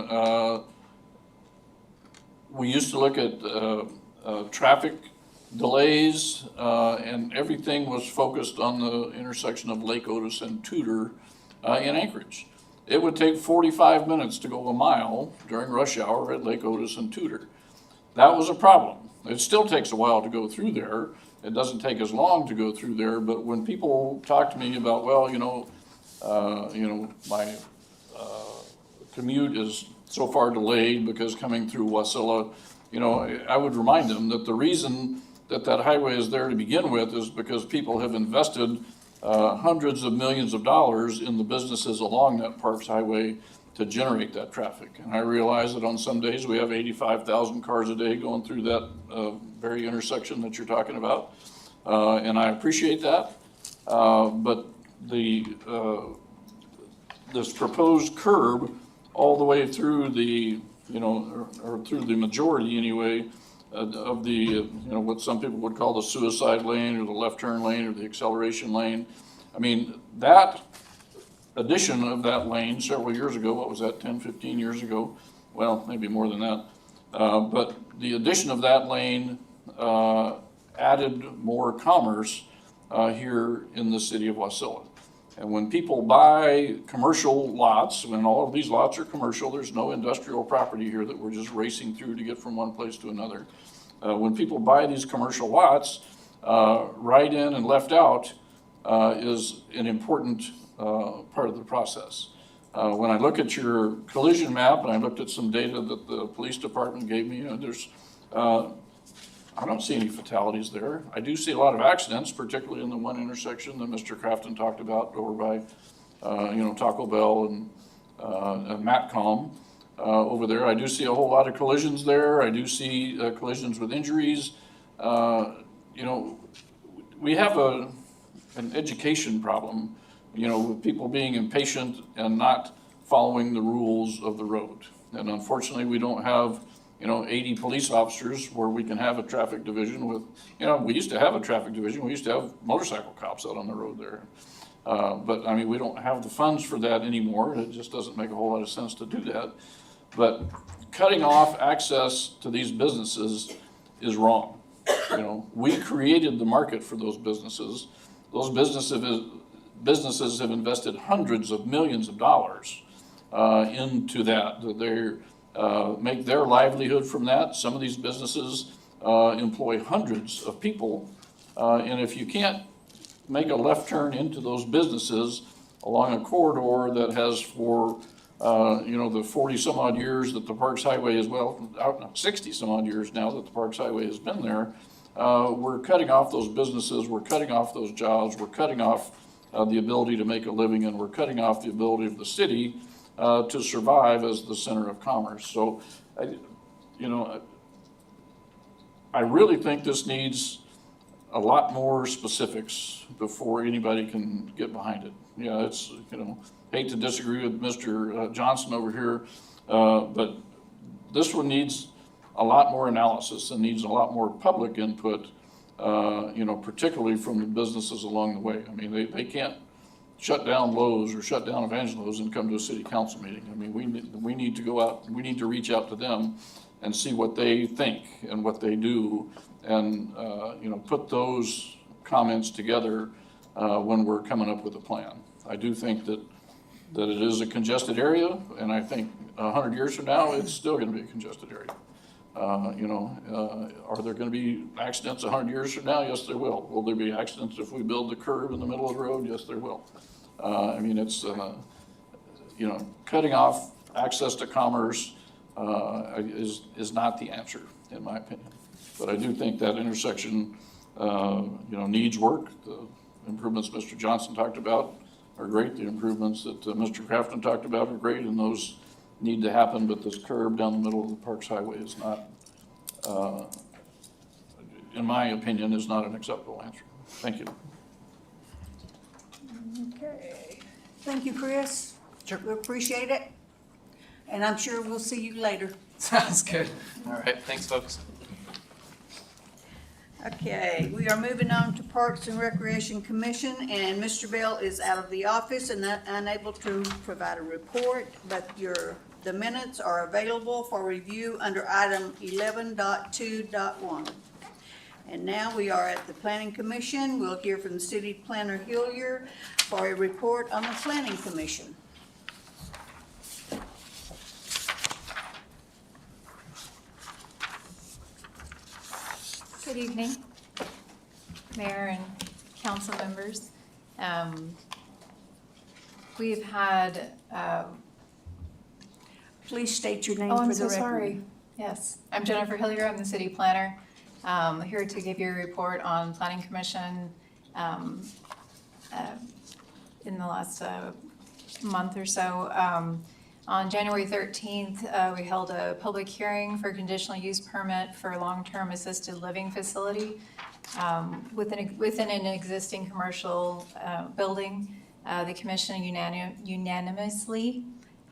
we used to look at traffic delays, and everything was focused on the intersection of Lake Otis and Tudor in Anchorage. It would take 45 minutes to go a mile during rush hour at Lake Otis and Tudor. That was a problem. It still takes a while to go through there. It doesn't take as long to go through there, but when people talk to me about, well, my commute is so far delayed because coming through Wasilla, you know, I would remind them that the reason that highway is there to begin with is because people have invested hundreds of millions of dollars in the businesses along that Parks Highway to generate that traffic. And I realize that on some days we have 85,000 cars a day going through that very intersection that you're talking about. And I appreciate that. But this proposed curb all the way through the, you know, or through the majority anyway, of the, you know, what some people would call the suicide lane or the left turn lane or the acceleration lane. I mean, that addition of that lane several years ago, what was that, 10, 15 years ago? Well, maybe more than that. But the addition of that lane added more commerce here in the city of Wasilla. And when people buy commercial lots, when all of these lots are commercial, there's no industrial property here that we're just racing through to get from one place to another. When people buy these commercial lots, right in and left out is an important part of the process. When I look at your collision map, and I looked at some data that the police department gave me, you know, there's, I don't see any fatalities there. I do see a lot of accidents, particularly in the one intersection that Mr. Crafton talked about over by, you know, Taco Bell and Matcom over there. I do see a whole lot of collisions there. I do see collisions with injuries. You know, we have an education problem, you know, with people being impatient and not following the rules of the road. And unfortunately, we don't have, you know, 80 police officers where we can have a traffic division with, you know, we used to have a traffic division. We used to have motorcycle cops out on the road there. But I mean, we don't have the funds for that anymore. It just doesn't make a whole lot of sense to do that. But cutting off access to these businesses is wrong. You know, we created the market for those businesses. Those businesses have invested hundreds of millions of dollars into that. They make their livelihood from that. Some of these businesses employ hundreds of people. And if you can't make a left turn into those businesses along a corridor that has for The 40 some odd years that the Parks Highway is, 60 some odd years now that the Parks Highway has been there, we're cutting off those businesses, we're cutting off those jobs, we're cutting off the ability to make a living, and we're cutting off the ability of the city to survive as the center of commerce. So, I really think this needs a lot more specifics before anybody can get behind it. Yeah, it's, hate to disagree with Mr. Johnson over here, but this one needs a lot more analysis and needs a lot more public input, particularly from the businesses along the way. I mean, they can't shut down Lowe's or shut down Evangelos and come to a city council meeting. I mean, we need to go out, we need to reach out to them and see what they think and what they do, and put those comments together when we're coming up with a plan. I do think that it is a congested area, and I think 100 years from now, it's still going to be a congested area. Are there going to be accidents 100 years from now? Yes, there will. Will there be accidents if we build the curb in the middle of the road? Yes, there will. It's cutting off access to commerce is not the answer, in my opinion. But I do think that intersection, needs work. The improvements Mr. Johnson talked about are great. The improvements that Mr. Crafton talked about are great, and those need to happen. But this curb down the middle of the Parks Highway is not, in my opinion, is not an acceptable answer. Thank you. Okay. Thank you, Chris. We appreciate it. And I'm sure we'll see you later. Sounds good. All right, thanks, folks. Okay, we are moving on to Parks and Recreation Commission, and Mr. Bell is out of the office and unable to provide a report, but the minutes are available for review under item 11.2.1. And now we are at the Planning Commission. We'll hear from the City Planner Hillier for a report on the Planning Commission. Good evening, Mayor and council members. We've had, Please state your name oh, for I'm the so record. sorry. Yes, I'm Jennifer Hillier, I'm the city planner. Here to give you a report on Planning Commission in the last month or so. On January 13th, we held a public hearing for conditional use permit for a long-term assisted living facility within an existing commercial building. The commission unanimously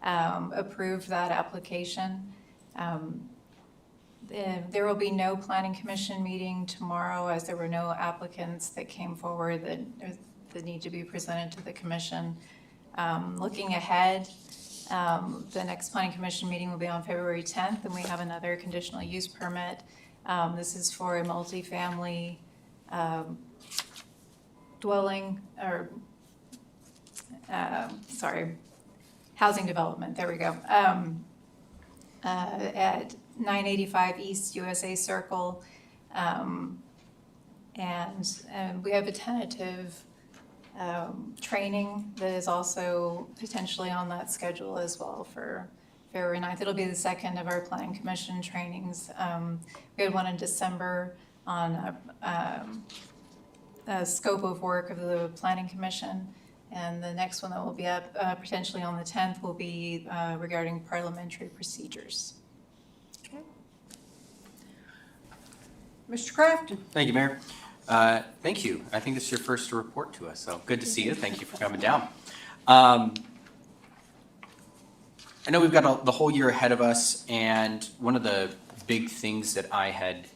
approved that application. There will be no planning commission meeting tomorrow, as there were no applicants that came forward that need to be presented to the commission. Looking ahead, the next planning commission meeting will be on February 10th, and we have another conditional use permit. This is for a multifamily dwelling, or housing development, there we go. At 985 East USA Circle. And we have a tentative training that is also potentially on that schedule as well for February 9th. It'll be the second of our Planning Commission trainings. We had one in December on a scope of work of the Planning Commission. And the next one that will be up potentially on the 10th will be regarding parliamentary procedures. Okay. Mr. Crafton? Thank you, Mayor. Thank you. I think this is your first report to us, so good to see you. Thank you for coming down. I know we've got the whole year ahead of us, and one of the big things that I had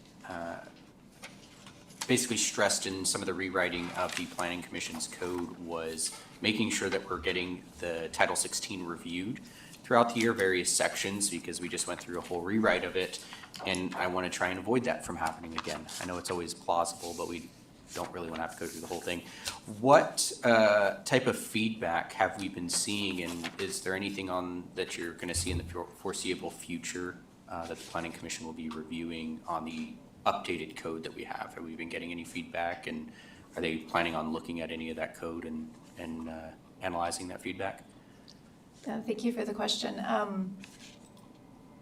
basically stressed in some of the rewriting of the Planning Commission's code was making sure that we're getting the Title 16 reviewed throughout the year, various sections, because we just went through a whole rewrite of it, and I want to try and avoid that from happening again. I know it's always plausible, but we don't really want to have to go through the whole thing. What type of feedback have we been seeing, and is there anything that you're going to see in the foreseeable future that the Planning Commission will be reviewing on the updated code that we have? Have we been getting any feedback, and are they planning on looking at any of that code and analyzing that feedback? Thank you for the question.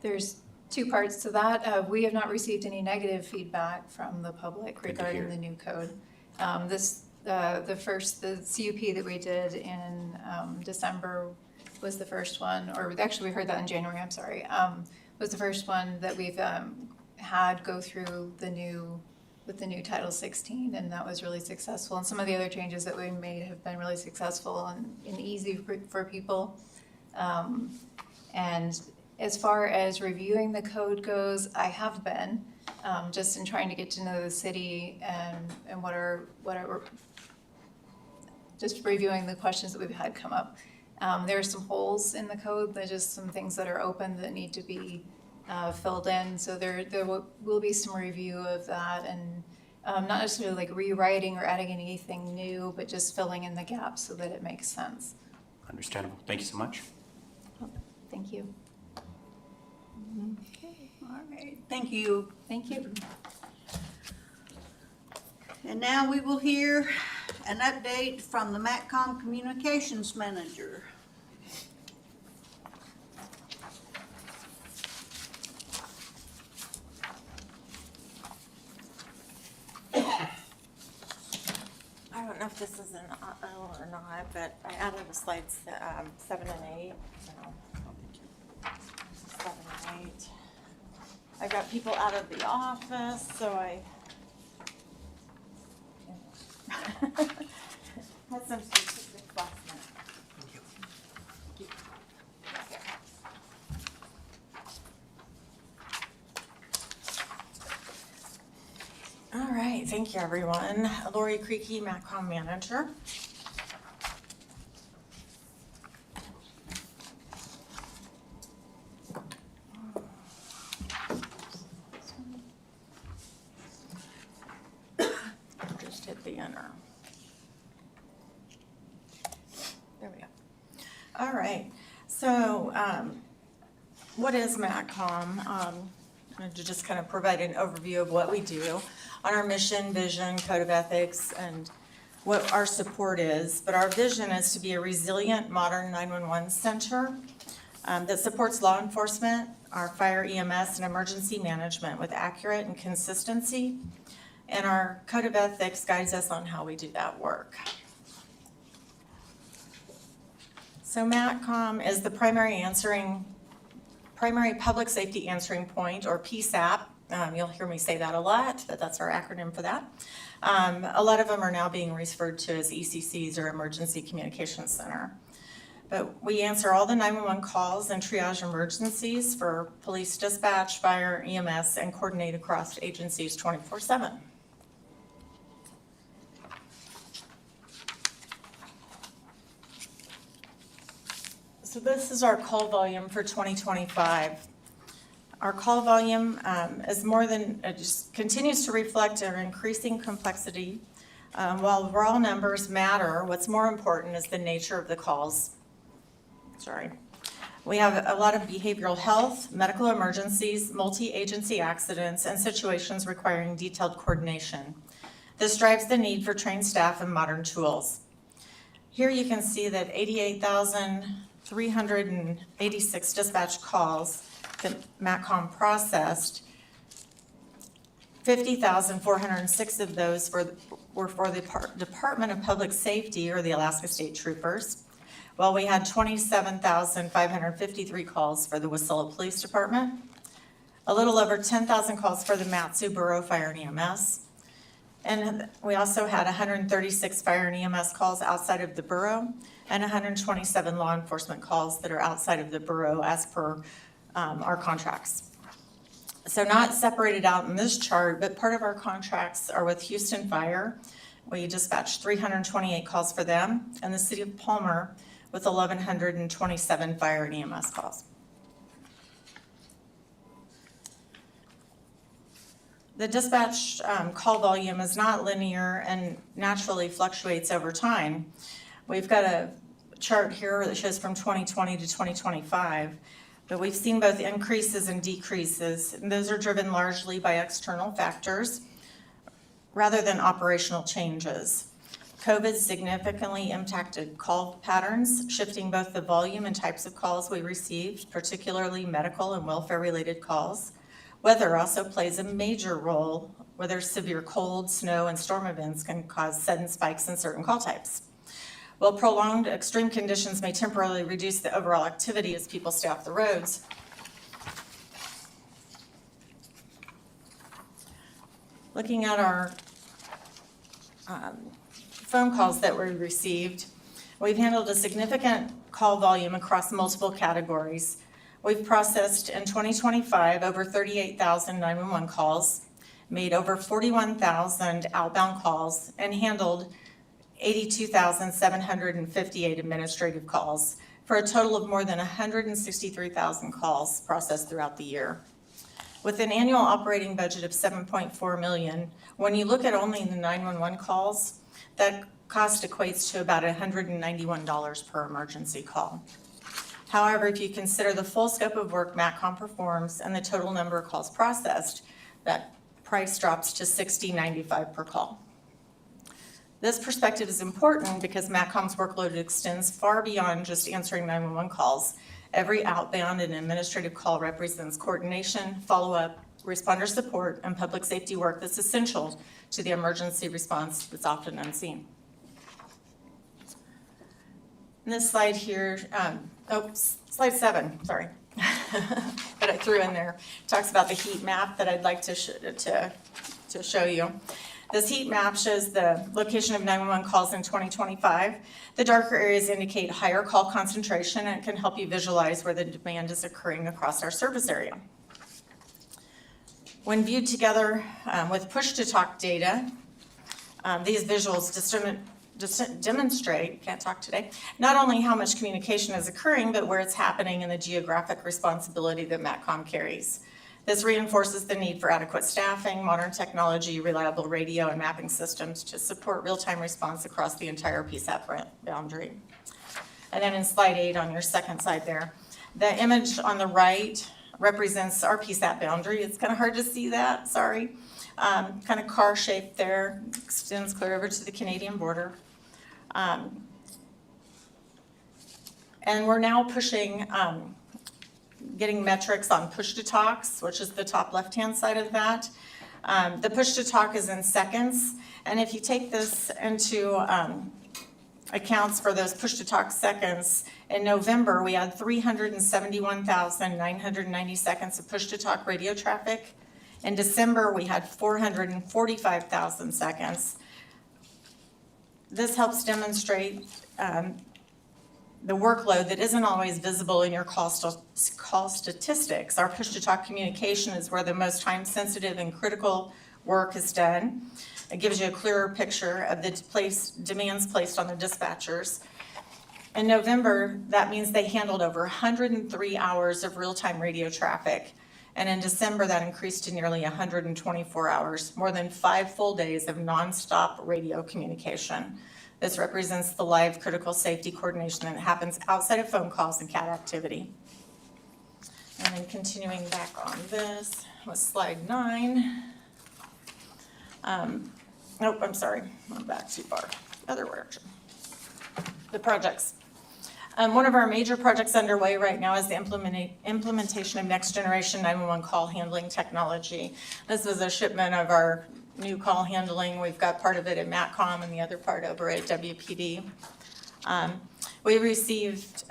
There's two parts to that. We have not received any negative feedback from the public Good to regarding hear. the new code. The CUP that we did in December was the first one, or actually we heard that in January, I'm sorry, was the first one that we've had go through with the new Title 16, and that was really successful. And some of the other changes that we made have been really successful and easy for people. And as far as reviewing the code goes, I have been, just in trying to get to know the city and what are just reviewing the questions that we've had come up. There are some holes in the code, there's just some things that are open that need to be filled in. So there will be some review of that, and not necessarily like rewriting or adding anything new, but just filling in the gaps so that it makes sense. Understandable. Thank you so much. Thank you. All right, thank you. Thank you. And now we will hear an update from the MATCOM Communications Manager. I don't know if this is an or not, but I added the slides 7 and 8. So 7 and 8. I got people out of the office, so I had some statistics last night. All right, thank you, everyone. Lori Creaky, MATCOM Manager. Just hit the enter. There we go. All right, so what is MATCOM? I'm going to just kind of provide an overview of what we do on our mission, vision, code of ethics, and what our support is. But our vision is to be a resilient, modern 911 center that supports law enforcement, our fire, EMS, and emergency management with accurate and consistency. And our code of ethics guides us on how we do that work. So MATCOM is the primary public safety answering point, or PSAP. You'll hear me say that a lot, but that's our acronym for that. A lot of them are now being referred to as ECCs, or Emergency Communications Center. But we answer all the 911 calls and triage emergencies for police dispatch, fire, EMS, and coordinate across agencies 24/7. So this is our call volume for 2025. Our call volume is more than, it just continues to reflect our increasing complexity. While raw numbers matter, what's more important is the nature of the calls. We have a lot of behavioral health, medical emergencies, multi-agency accidents, and situations requiring detailed coordination. This drives the need for trained staff and modern tools. Here you can see that 88,386 dispatch calls that MATCOM processed. 50,406 of those were for the Department of Public Safety, or the Alaska State Troopers, while we had 27,553 calls for the Wasilla Police Department, a little over 10,000 calls for the Mat-Su Borough Fire and EMS, and we also had 136 fire and EMS calls outside of the borough, and 127 law enforcement calls that are outside of the borough as per our contracts. So not separated out in this chart, but part of our contracts are with Houston Fire. We dispatched 328 calls for them, and the City of Palmer with 1,127 fire and EMS calls. The dispatch call volume is not linear and naturally fluctuates over time. We've got a chart here that shows from 2020 to 2025, but we've seen both increases and decreases, and those are driven largely by external factors rather than operational changes. COVID significantly impacted call patterns, shifting both the volume and types of calls we received, particularly medical and welfare-related calls. Weather also plays a major role, whether severe cold, snow, and storm events can cause sudden spikes in certain call types. While prolonged extreme conditions may temporarily reduce the overall activity as people stay off the roads, looking at our phone calls that we received, we've handled a significant call volume across multiple categories. We've processed in 2025 over 38,000 911 calls, made over 41,000 outbound calls, and handled 82,758 administrative calls for a total of more than 163,000 calls processed throughout the year. With an annual operating budget of $7.4 million, when you look at only the 911 calls, that cost equates to about $191 per emergency call. However, if you consider the full scope of work MATCOM performs and the total number of calls processed, that price drops to $60.95 per call. This perspective is important because MATCOM's workload extends far beyond just answering 911 calls. Every outbound and administrative call represents coordination, follow-up, responder support, and public safety work that's essential to the emergency response that's often unseen. And this slide here, slide 7, sorry, that I threw in there, talks about the heat map that I'd like to show you. This heat map shows the location of 911 calls in 2025. The darker areas indicate higher call concentration and can help you visualize where the demand is occurring across our service area. When viewed together with push-to-talk data, these visuals demonstrate, can't talk today, not only how much communication is occurring, but where it's happening and the geographic responsibility that MATCOM carries. This reinforces the need for adequate staffing, modern technology, reliable radio and mapping systems to support real-time response across the entire PSAP boundary. And then in slide 8 on your second side there, the image on the right represents our PSAP boundary. It's kind of hard to see that, sorry. Kind of car shaped there, extends clear over to the Canadian border. And we're now pushing, getting metrics on push-to-talks, which is the top left-hand side of that. The push-to-talk is in seconds, and if you take this into accounts for those push-to-talk seconds, in November, we had 371,990 seconds of push-to-talk radio traffic. In December, we had 445,000 seconds. This helps demonstrate the workload that isn't always visible in your call statistics. Our push-to-talk communication is where the most time-sensitive and critical work is done. It gives you a clearer picture of the demands placed on the dispatchers. In November, that means they handled over 103 hours of real-time radio traffic. And in December, that increased to nearly 124 hours, more than 5 full days of nonstop radio communication. This represents the live critical safety coordination that happens outside of phone calls and CAT activity. And then continuing back on this with slide 9. Nope, I'm sorry, I'm back too far. Other direction. The projects. One of our major projects underway right now is the implementation of next generation 911 call handling technology. This is a shipment of our new call handling. We've got part of it at MATCOM and the other part over at WPD. We received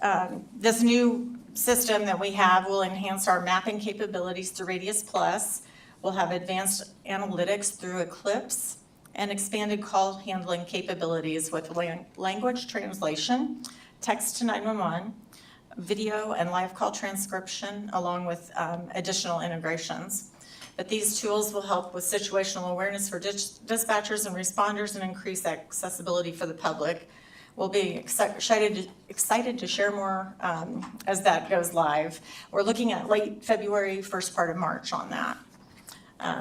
this new system that we have will enhance our mapping capabilities through Radius Plus. We'll have advanced analytics through Eclipse and expanded call handling capabilities with language translation, text to 911, video and live call transcription, along with additional integrations. But these tools will help with situational awareness for dispatchers and responders and increase accessibility for the public. We'll be excited to share more as that goes live. We're looking at late February, first part of March on that.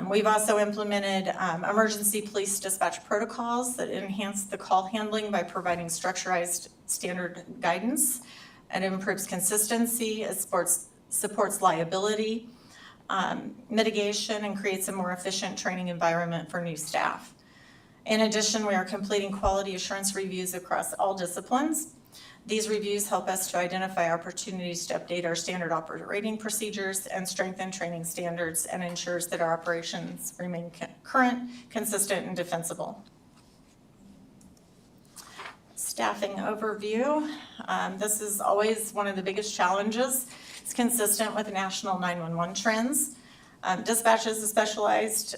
We've also implemented emergency police dispatch protocols that enhance the call handling by providing structured standard guidance. It improves consistency, it supports liability, mitigation, and creates a more efficient training environment for new staff. In addition, we are completing quality assurance reviews across all disciplines. These reviews help us to identify opportunities to update our standard operating procedures and strengthen training standards, and ensures that our operations remain current, consistent, and defensible. Staffing overview. This is always one of the biggest challenges. It's consistent with national 911 trends. Dispatch is a specialized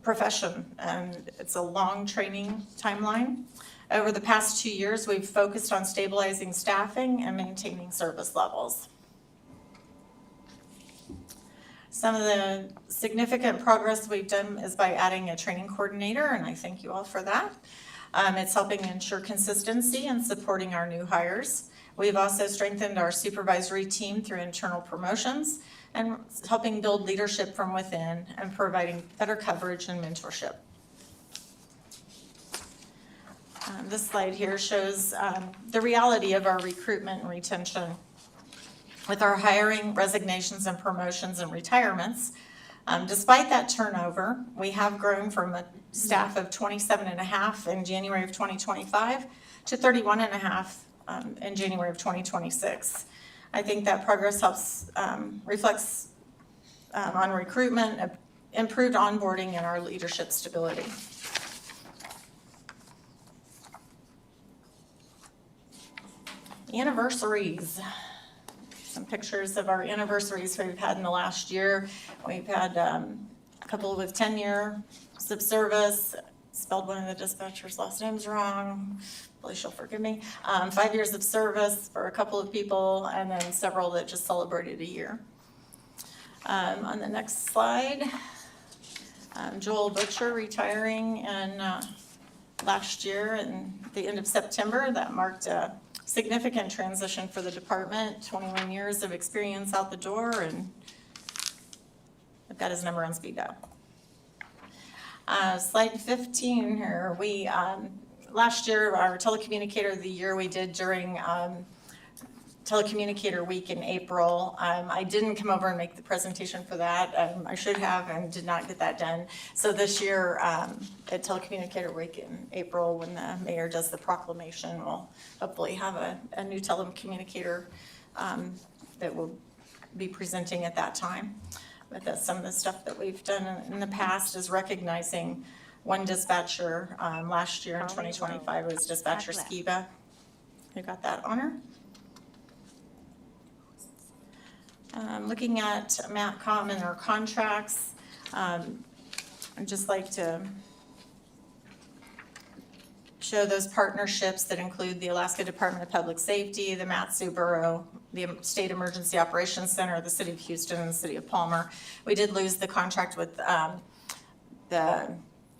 profession, and it's a long training timeline. Over the past 2 years, we've focused on stabilizing staffing and maintaining service levels. Some of the significant progress we've done is by adding a training coordinator, and I thank you all for that. It's helping ensure consistency and supporting our new hires. We've also strengthened our supervisory team through internal promotions and helping build leadership from within and providing better coverage and mentorship. This slide here shows the reality of our recruitment and retention. With our hiring, resignations, and promotions and retirements, despite that turnover, we have grown from a staff of 27.5 in January of 2025 to 31.5 in January of 2026. I think that progress reflects on recruitment, improved onboarding, and our leadership stability. Anniversaries. Some pictures of our anniversaries we've had in the last year. We've had a couple with 10 years of service. Spelled one of the dispatchers' last names wrong. Please she'll forgive me. 5 years of service for a couple of people, and then several that just celebrated a year. On the next slide, Joel Butcher retiring in last year and the end of September. That marked a significant transition for the department. 21 years of experience out the door, and I've got his number on speed dial. Slide 15 here. We last year, our telecommunicator of the year we did during Telecommunicator Week in April. I didn't come over and make the presentation for that. I should have and did not get that done. So this year at Telecommunicator Week in April, when the mayor does the proclamation, we'll hopefully have a new telecommunicator that will be presenting at that time. But that's some of the stuff that we've done in the past, is recognizing one dispatcher last year in 2025 was Dispatcher Skiba, who got that honor. Looking at MAPCOM and our contracts, I'd just like to show those partnerships that include the Alaska Department of Public Safety, the Mat-Su Borough, the State Emergency Operations Center, the City of Houston, and the City of Palmer. We did lose the contract with the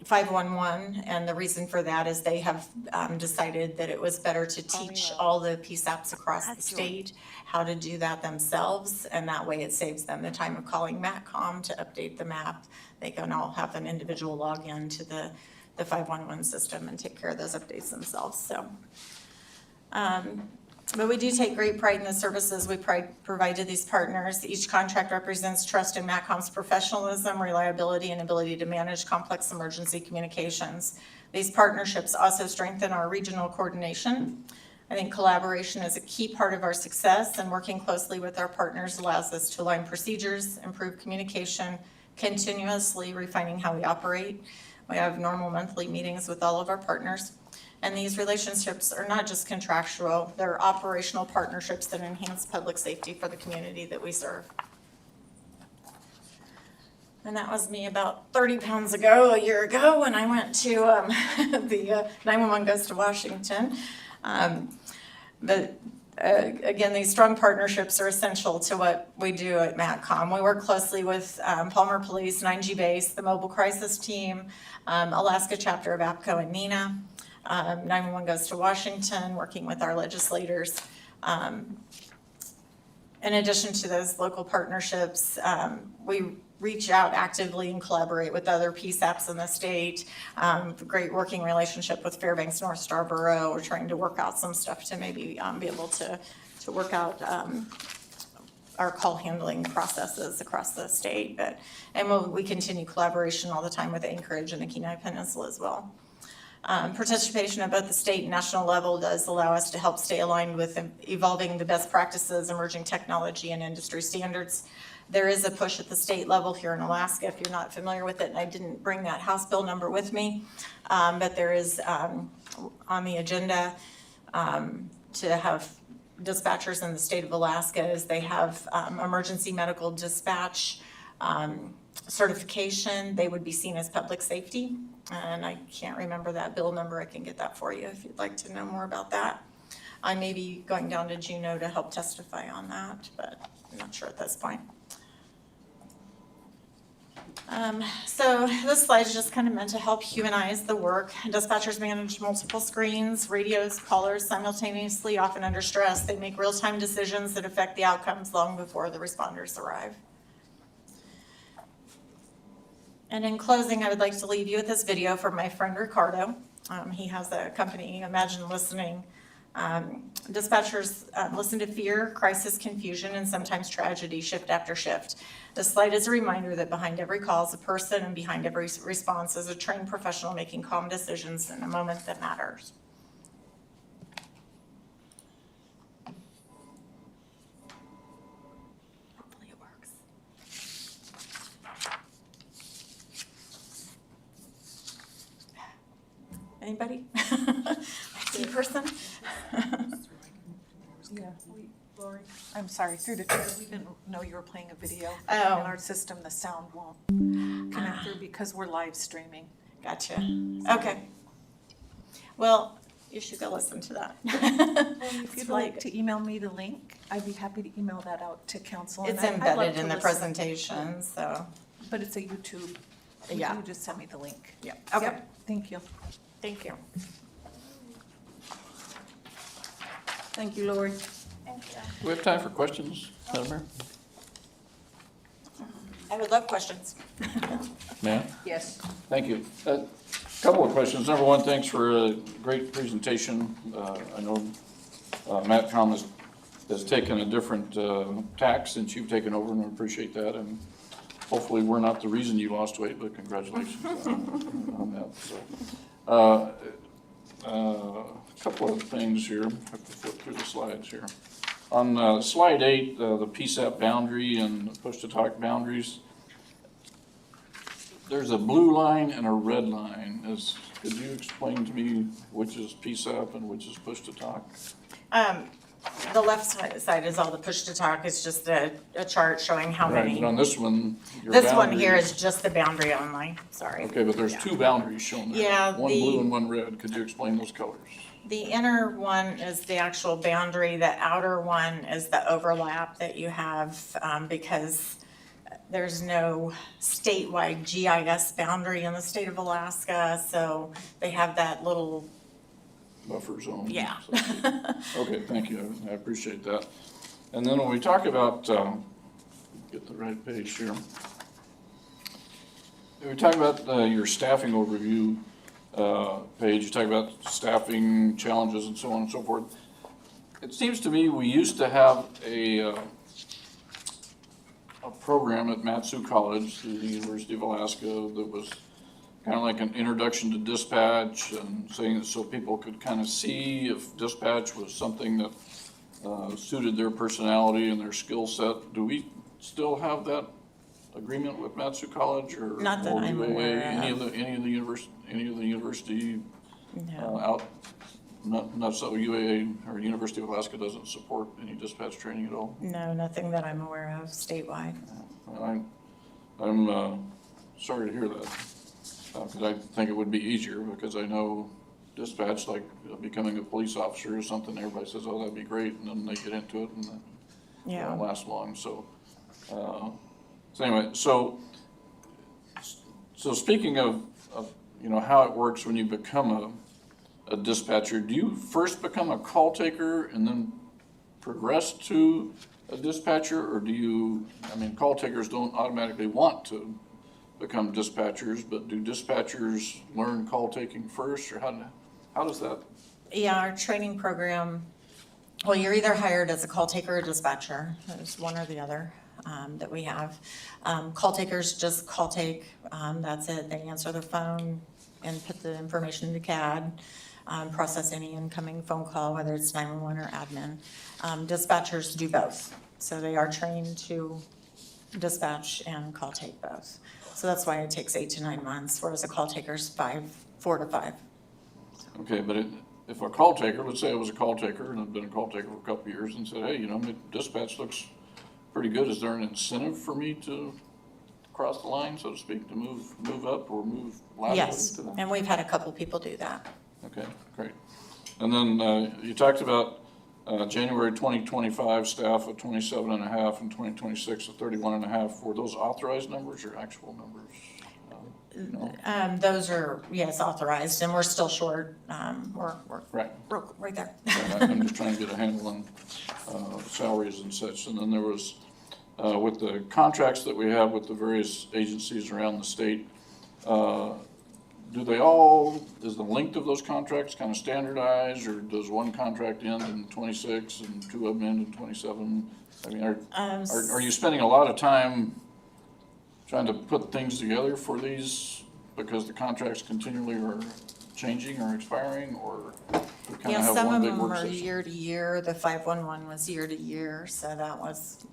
511, and the reason for that is they have decided that it was better to teach all the PSAPs across the state how to do that themselves, and that way it saves them the time of calling MATCOM to update the map. They can all have an individual login to the 511 system and take care of those updates themselves. So, but we do take great pride in the services we provide to these partners. Each contract represents trust in MATCOM's professionalism, reliability, and ability to manage complex emergency communications. These partnerships also strengthen our regional coordination. I think collaboration is a key part of our success, and working closely with our partners allows us to align procedures, improve communication, continuously refining how we operate. We have normal monthly meetings with all of our partners. And these relationships are not just contractual, they're operational partnerships that enhance public safety for the community that we serve. And that was me about 30 pounds ago, a year ago, when I went to the 911 Goes to Washington. Again, these strong partnerships are essential to what we do at MATCOM. We work closely with Palmer Police, 9G Base, the Mobile Crisis Team, Alaska chapter of APCO and NENA. 911 Goes to Washington, working with our legislators. In addition to those local partnerships, we reach out actively and collaborate with other PSAPs in the state. Great working relationship with Fairbanks North Star Borough. We're trying to work out some stuff to maybe be able to work out our call handling processes across the state. And we continue collaboration all the time with Anchorage and the Kenai Peninsula as well. Participation at both the state and national level does allow us to help stay aligned with evolving the best practices, emerging technology, and industry standards. There is a push at the state level here in Alaska, if you're not familiar with it, and I didn't bring that House bill number with me, but there is on the agenda to have dispatchers in the state of Alaska as they have emergency medical dispatch certification. They would be seen as public safety. And I can't remember that bill number. I can get that for you if you'd like to know more about that. I may be going down to Juneau to help testify on that, but I'm not sure at this point. So this slide is just kind of meant to help humanize the work. Dispatchers manage multiple screens, radios, callers simultaneously, often under stress. They make real-time decisions that affect the outcomes long before the responders arrive. And in closing, I would like to leave you with this video from my friend Ricardo. He has a company, Imagine Listening. Dispatchers listen to fear, crisis, confusion, and sometimes tragedy shift after shift. This slide is a reminder that behind every call is a person, and behind every response is a trained professional making calm decisions in a moment that matters. Hopefully it works. Anybody? IT person? Yeah, Lori, I'm sorry, through the chair, we didn't know you were playing a video. Oh. In our system, the sound won't connect through because we're live streaming. Gotcha. Okay. Well, you should go listen to that. If you'd like to email me the link, I'd be happy to email that out to council. and It's I'd love embedded to in the listen. presentation, so, But it's a YouTube. Yeah. You just send me the link. yeah, okay, Yep, thank you. thank you. Thank you, Lori. Thank you. Do we have time for questions, Madam Mayor? I would love questions. Ma'am? Yes. Thank you. Couple of questions. Number one, thanks for a great presentation. I know Matt Thomas has taken a different tack since you've taken over, and I appreciate that. And hopefully, we're not the reason you lost weight, but congratulations on that. So, a couple of things here. I have to flip through the slides here. On slide 8, the PSAP boundary and push-to-talk boundaries, there's a blue line and a red line. Could you explain to me which is PSAP and which is push-to-talk? The left side is all the push to talk. It's just a chart showing how Right, many. but on this one, your This one here boundaries- is just the boundary only, sorry. Okay, but there's two boundaries shown there. Yeah, One the- blue and one red. Could you explain those colors? The inner one is the actual boundary, the outer one is the overlap that you have, because there's no statewide GIS boundary in the state of Alaska, so they have that little, Buffer zone. yeah. So- Okay, thank you. I appreciate that. And then when we talk about, get the right page here. When we talk about your staffing overview page, you talk about staffing challenges and so on and so forth. It seems to me we used to have a program at Mat-Su College through the University of Alaska that was kind of like an introduction to dispatch and saying that so people could kind of see if dispatch was something that suited their personality and their skill set. Do we still have that agreement with Mat-Su College or? Not that or I'm UAA? aware Any of. of the university No. out, not so UAA or University of Alaska doesn't support any dispatch training at all? No, nothing that I'm aware of statewide. I'm sorry to hear that, because I think it would be easier, because I know dispatch, like becoming a police officer or something, everybody says, oh, that'd be great, and then they get into it and it Yeah. won't last long, so. So anyway, so speaking of, how it works when you become a dispatcher, do you first become a call taker and then progress to a dispatcher, or call takers don't automatically want to become dispatchers, but do dispatchers learn call taking first, or how does that? Yeah, our training program, well, you're either hired as a call taker or dispatcher. There's one or the other that we have. Call takers just call take, that's it. They answer the phone, and put the information into CAD, process any incoming phone call, whether it's 911 or admin. Dispatchers do both, so they are trained to dispatch and call take both. So that's why it takes 8 to 9 months, whereas a call taker's 4 to 5. Okay, but if a call taker, let's say I was a call taker and I've been a call taker for a couple of years and said, hey, you know, my dispatch looks pretty good, is there an incentive for me to cross the line, so to speak, to move up or move laterally Yes, to that? and we've had a couple people do that. Okay, great. And then you talked about January 2025 staff of 27 and a half and 2026 of 31 and a half. Were those authorized numbers or actual numbers? No? Those are, yes, authorized, and we're still short. We're Right. right there. I'm just trying to get a handle on salaries and such. And then there was, with the contracts that we have with the various agencies around the state, is the length of those contracts kind of standardized, or does one contract end in 26 and two of them end in 27? I mean, are you spending a lot of time trying to put things together for these because the contracts continually are changing or expiring, or we kind of Yeah, have some one of big them work are session? year to year. The 511 was year to year, so that was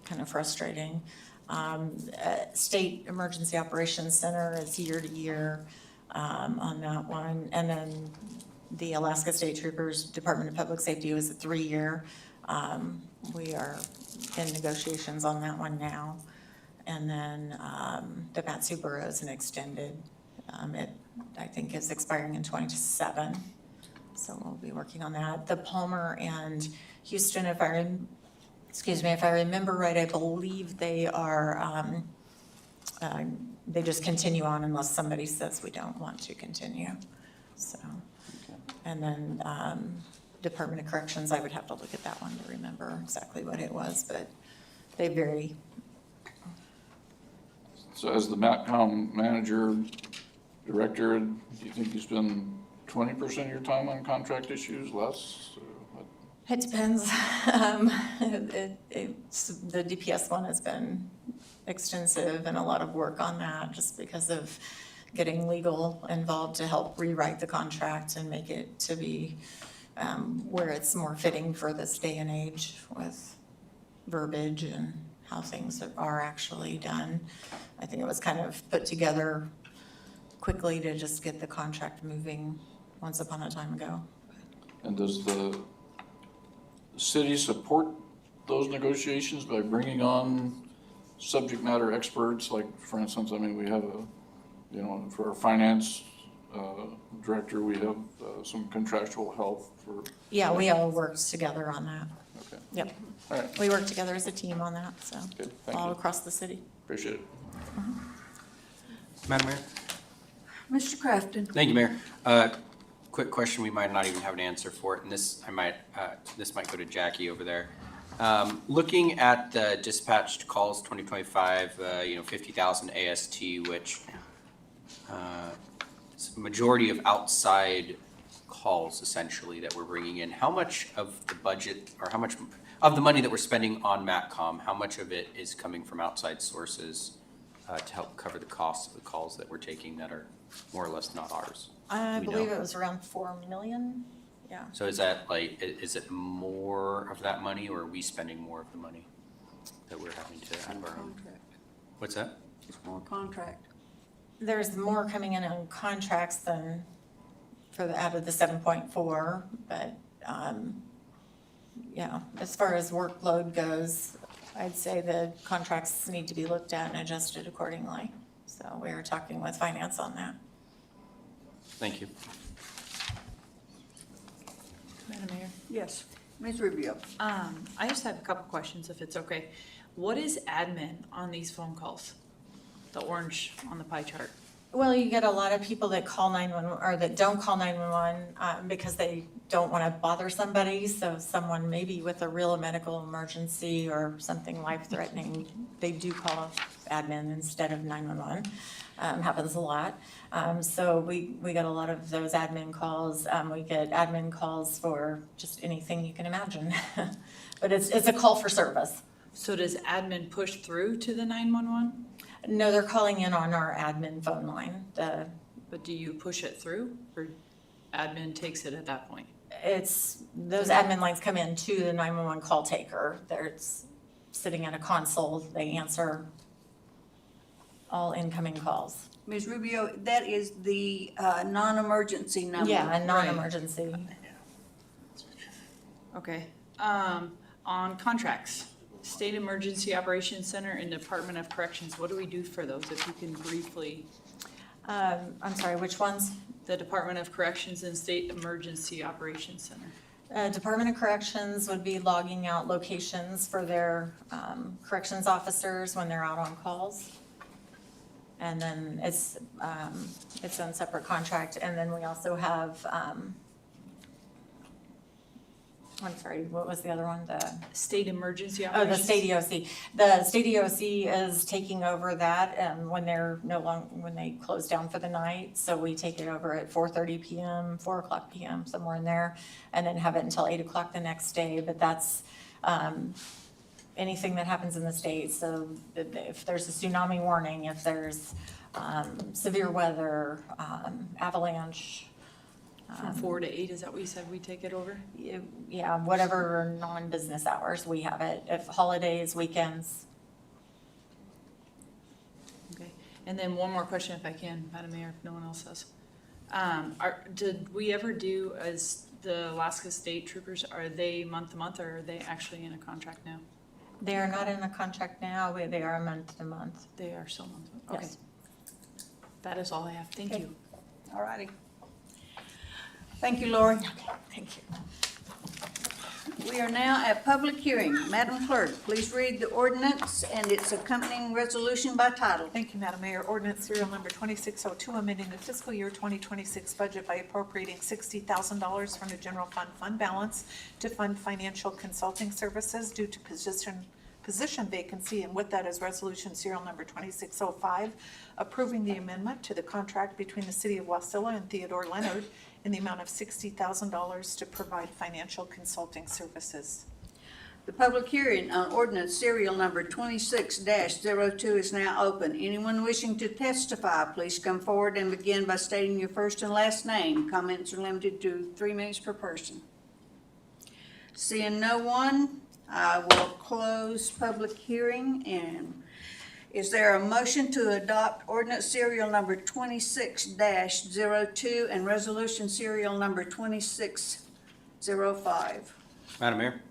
kind of frustrating. State Emergency Operations Center is year to year on that one. And then the Alaska State Troopers Department of Public Safety was a 3-year. We are in negotiations on that one now. And then the Mat-Su Borough is an extended. It, I think, is expiring in 27. So we'll be working on that. The Palmer and Houston, if I remember right, I believe they are, they just continue on unless somebody says we don't want to continue. So, and then Department of Corrections, I would have to look at that one to remember exactly what it was, but they vary. So as the MATCOM manager, director, do you think you spend 20% of your time on contract issues, less? Or what? It depends. The DPS one has been extensive and a lot of work on that just because of getting legal involved to help rewrite the contract and make it to be where it's more fitting for this day and age with verbiage and how things are actually done. I think it was kind of put together quickly to just get the contract moving once upon a time ago. And does the city support those negotiations by bringing on subject matter experts? Like, for instance, I mean, we have for our finance director, we have some contractual help for. Yeah, we all worked together on that. Okay, Yep. all right, We work together as a team on that, so, good, thank all you, across the city. appreciate it. Madam Mayor? Mr. Crafton? Thank you, Mayor. Quick question, we might not even have an answer for it, and this might go to Jackie over there. Looking at the dispatched calls 2025, 50,000 AST, which is a majority of outside calls essentially that we're bringing in. How much of the budget, or how much of the money that we're spending on MATCOM, how much of it is coming from outside sources to help cover the costs of the calls that we're taking that are more or less not ours? I We believe know. it was around 4 million, yeah. So is that is it more of that money, or are we spending more of the money that we're having to out of our own? What's that? It's more contract. There's more coming in on contracts than out of the 7.4, but, yeah, as far as workload goes, I'd say the contracts need to be looked at and adjusted accordingly. So we are talking with finance on that. Thank you. Madam Mayor, Yes. Ms. Rubio? I just have a couple questions, if it's okay. What is admin on these phone calls? The orange on the pie chart. Well, you get a lot of people that call 911, or that don't call 911 because they don't want to bother somebody. So someone maybe with a real medical emergency or something life-threatening, they do call admin instead of 911. Happens a lot. So we get a lot of those admin calls. We get admin calls for just anything you can imagine. But it's a call for service. So does admin push through to the 911? No, they're calling in on our admin phone line. But do you push it through, or admin takes it at that point? Those admin lines come in to the 911 call taker. They're sitting at a console. They answer all incoming calls. Ms. Rubio, that is the non-emergency number. Yeah, a non-emergency. Okay, on contracts, State Emergency Operations Center and Department of Corrections, what do we do for those, if you can briefly? I'm sorry, which ones? The Department of Corrections and State Emergency Operations Center. Department of Corrections would be logging out locations for their corrections officers when they're out on calls. And then it's on separate contract. And then we also have, I'm sorry, what was the other one? State Emergency Oh, Operations? the state EOC. The state EOC is taking over that when they're when they close down for the night. So we take it over at 4:30 PM, 4 o'clock PM, somewhere in there, and then have it until 8 o'clock the next day. But that's anything that happens in the state. So if there's a tsunami warning, if there's severe weather, avalanche. From 4 to 8, is that what you said we take it over? Yeah, whatever non-business hours, we have it. If holidays, weekends. Okay, and then one more question if I can, Madam Mayor, if no one else does. Did we ever do, as the Alaska State Troopers, are they month to month, or are they actually in a contract now? They are not in a contract now, but they are month to month. They are still month to month, okay. Yes. That is all I have, thank you. All righty. Thank you, Lori. Thank you. We are now at public hearing. Madam Clerk, please read the ordinance and its accompanying resolution by title. Thank you, Madam Mayor. Ordinance serial number 2602, amending the fiscal year 2026 budget by appropriating $60,000 from the general fund balance to fund financial consulting services due to position vacancy, and with that is resolution serial number 2605, approving the amendment to the contract between the City of Wasilla and Theodore Leonard in the amount of $60,000 to provide financial consulting services. The public hearing on ordinance serial number 26-02 is now open. Anyone wishing to testify, please come forward and begin by stating your first and last name. Comments are limited to 3 minutes per person. Seeing no one, I will close public hearing. And is there a motion to adopt ordinance serial number 26-02 and resolution serial number 2605? Madam Mayor,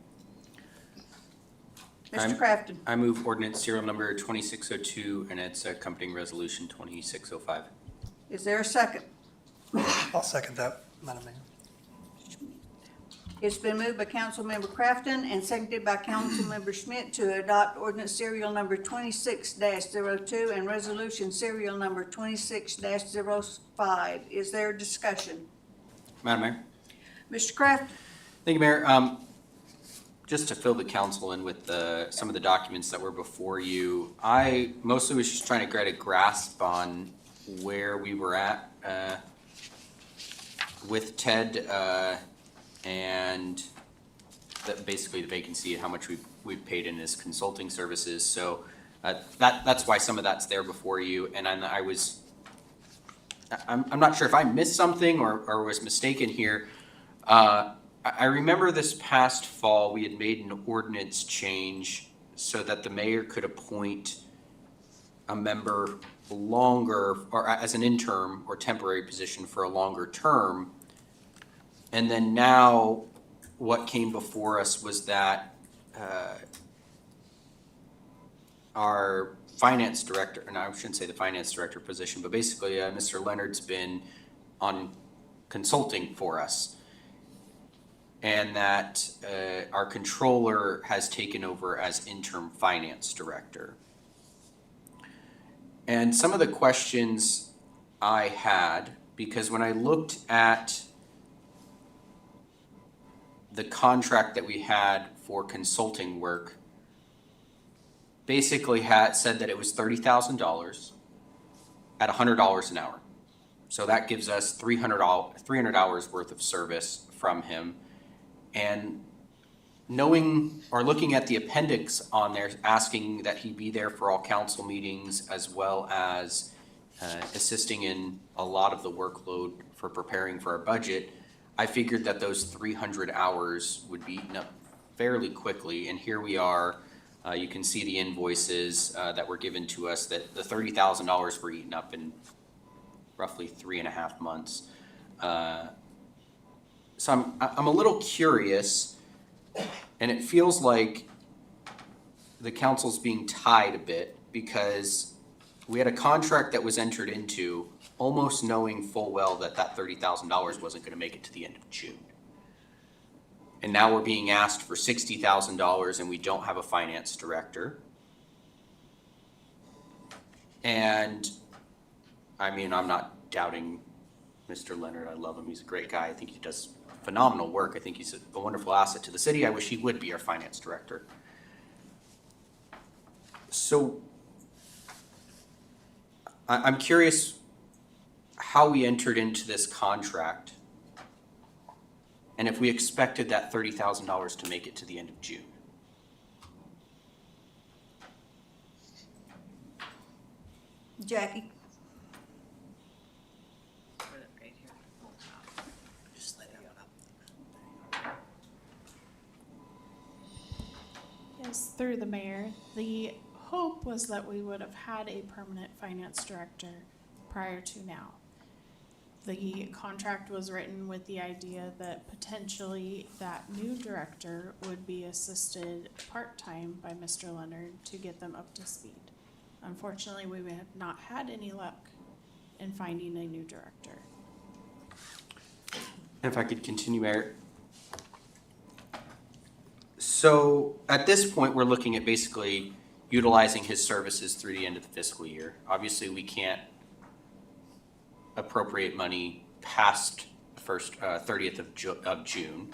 Mr. Crafton, I move ordinance serial number 2602 and its accompanying resolution 2605. is there a second? I'll second that, Madam Mayor. It's been moved by Councilmember Crafton and seconded by Councilmember Schmidt to adopt ordinance serial number 26-02 and resolution serial number 26-05. Is there a discussion? Madam Mayor? Mr. Crafton? Thank you, Mayor. Just to fill the council in with some of the documents that were before you, I mostly was just trying to get a grasp on where we were at with Ted and basically the vacancy, how much we've paid in his consulting services. So that's why some of that's there before you. And I'm not sure if I missed something or was mistaken here. I remember this past fall, we had made an ordinance change so that the mayor could appoint a member longer, or as an interim or temporary position for a longer term. And then now, what came before us was that our finance director, and I shouldn't say the finance director position, but basically Mr. Leonard's been on consulting for us. And that our controller has taken over as interim finance director. And some of the questions I had, because when I looked at the contract that we had for consulting work, basically said that it was $30,000 at $100 an hour. So that gives us 300 hours worth of service from him. And knowing or looking at the appendix on there, asking that he be there for all council meetings as well as assisting in a lot of the workload for preparing for our budget, I figured that those 300 hours would be eaten up fairly quickly, and here we are. You can see the invoices that were given to us, that the $30,000 were eaten up in roughly 3.5 months. So I'm a little curious, and it feels like the council's being tied a bit, because we had a contract that was entered into almost knowing full well that that $30,000 wasn't gonna make it to the end of June. And now we're being asked for $60,000 and we don't have a finance director. And, I mean, I'm not doubting Mr. Leonard. I love him. He's a great guy. I think he does phenomenal work. I think he's a wonderful asset to the city. I wish he would be our finance director. So, I'm curious how we entered into this contract and if we expected that $30,000 to make it to the end of June. Jackie? Yes, through the mayor. The hope was that we would have had a permanent finance director prior to now. The contract was written with the idea that potentially that new director would be assisted part-time by Mr. Leonard to get them up to speed. Unfortunately, we have not had any luck in finding a new director. If I could continue, Mayor. So at this point, we're looking at basically utilizing his services through the end of the fiscal year. Obviously, we can't appropriate money past the first 30th of June.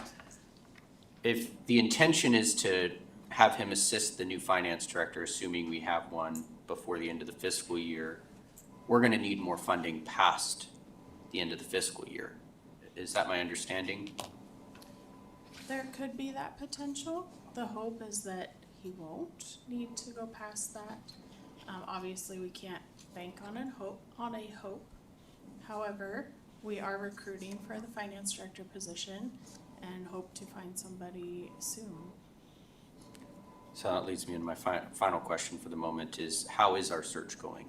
If the intention is to have him assist the new finance director, assuming we have one before the end of the fiscal year, we're going to need more funding past the end of the fiscal year. Is that my understanding? There could be that potential. The hope is that he won't need to go past that. Obviously, we can't bank on a hope. However, we are recruiting for the finance director position and hope to find somebody soon. So that leads me into my final question for the moment is, how is our search going?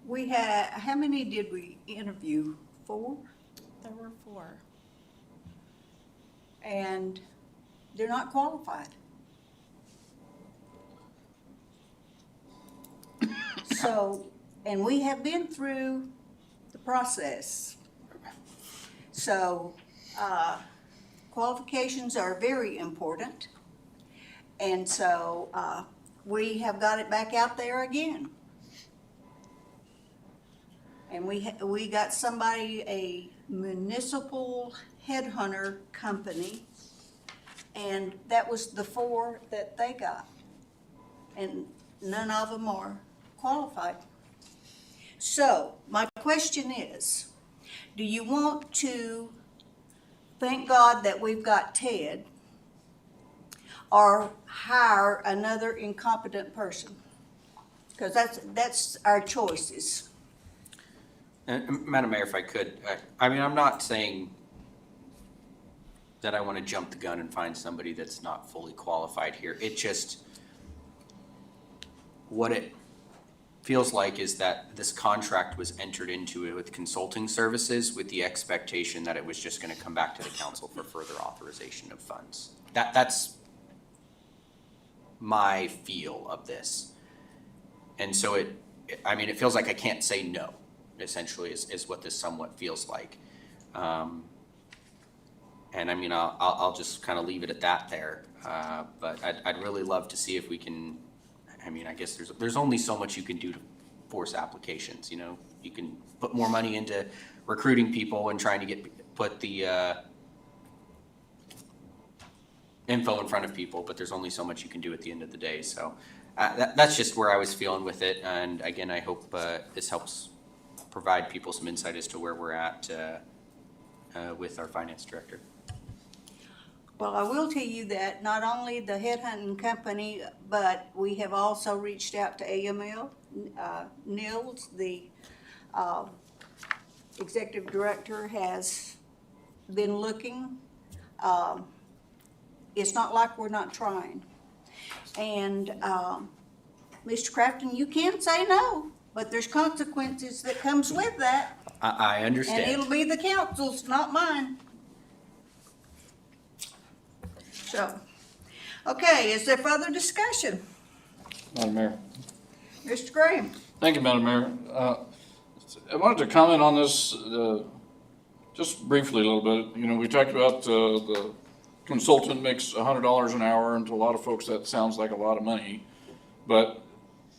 We had, how many did we interview? 4? There were 4. And they're not qualified. So, and we have been through the process. So, qualifications are very important. And so, we have got it back out there again. And we got somebody, a municipal headhunter company, and that was the 4 that they got. And none of them are qualified. So, my question is, do you want to thank God that we've got Ted, or hire another incompetent person? Because that's our choices. And Madam Mayor, if I could, I mean, I'm not saying that I want to jump the gun and find somebody that's not fully qualified here. It just, what it feels like is that this contract was entered into with consulting services with the expectation that it was just going to come back to the council for further authorization of funds. That's my feel of this. And so it feels like I can't say no, essentially, is what this somewhat feels like. And I mean, I'll just kind of leave it at that there. But I'd really love to see if we can, I mean, I guess there's only so much you can do to force applications, you know? You can put more money into recruiting people and trying to put the info in front of people, but there's only so much you can do at the end of the day. So that's just where I was feeling with it. And again, I hope this helps provide people some insight as to where we're at with our finance director. Well, I will tell you that not only the headhunting company, but we have also reached out to AML. Nils, the executive director, has been looking. It's not like we're not trying. And Mr. Crafton, you can say no, but there's consequences that comes with that. I And understand. it'll be the council's, not mine. So, okay, is there further discussion? Madam Mayor. Mr. Graham? Thank you, Madam Mayor. I wanted to comment on this just briefly a little bit. You know, we talked about the consultant makes $100 an hour, and to a lot of folks that sounds like a lot of money, but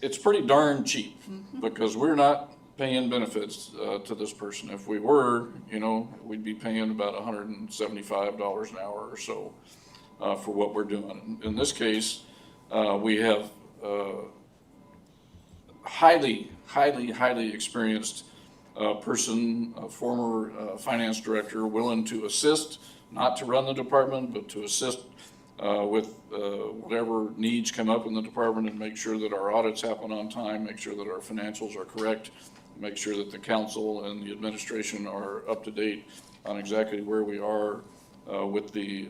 it's pretty darn cheap because we're not paying benefits to this person. If we were, you know, we'd be paying about $175 an hour or so for what we're doing. In this case, we have highly experienced person, a former finance director, willing to assist, not to run the department, but to assist with whatever needs come up in the department and make sure that our audits happen on time, make sure that our financials are correct, make sure that the council and the administration are up to date on exactly where we are with the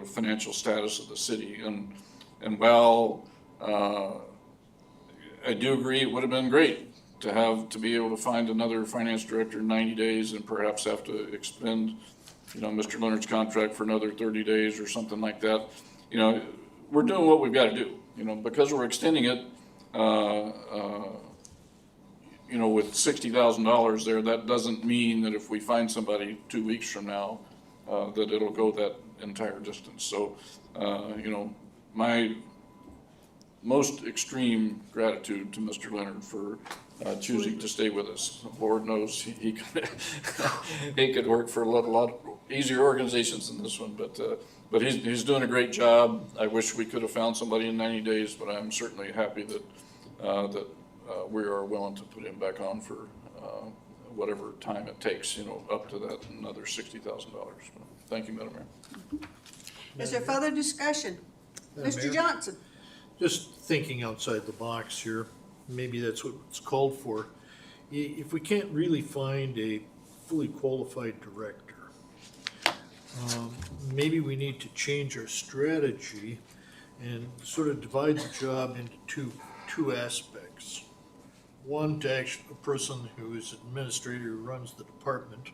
financial status of the city. And while I do agree it would have been great to be able to find another finance director in 90 days and perhaps have to expend, you know, Mr. Leonard's contract for another 30 days or something like that. You know, we're doing what we've got to do, you know, because we're extending it, you know, with $60,000 there, that doesn't mean that if we find somebody 2 weeks from now, that it'll go that entire distance. So, you know, my most extreme gratitude to Mr. Leonard for choosing to stay with us. Lord knows he could, he could work for a lot easier organizations than this one, but he's doing a great job. I wish we could have found somebody in 90 days, but I'm certainly happy that we are willing to put him back on for whatever time it takes, you know, up to that another $60,000. Thank you, Madam Mayor. Is there further discussion? Madam Mr. Mayor? Johnson? Just thinking outside the box here, maybe that's what it's called for. If we can't really find a fully qualified director, maybe we need to change our strategy and sort of divide the job into two aspects. One, to actually a person who is administrator who runs the department,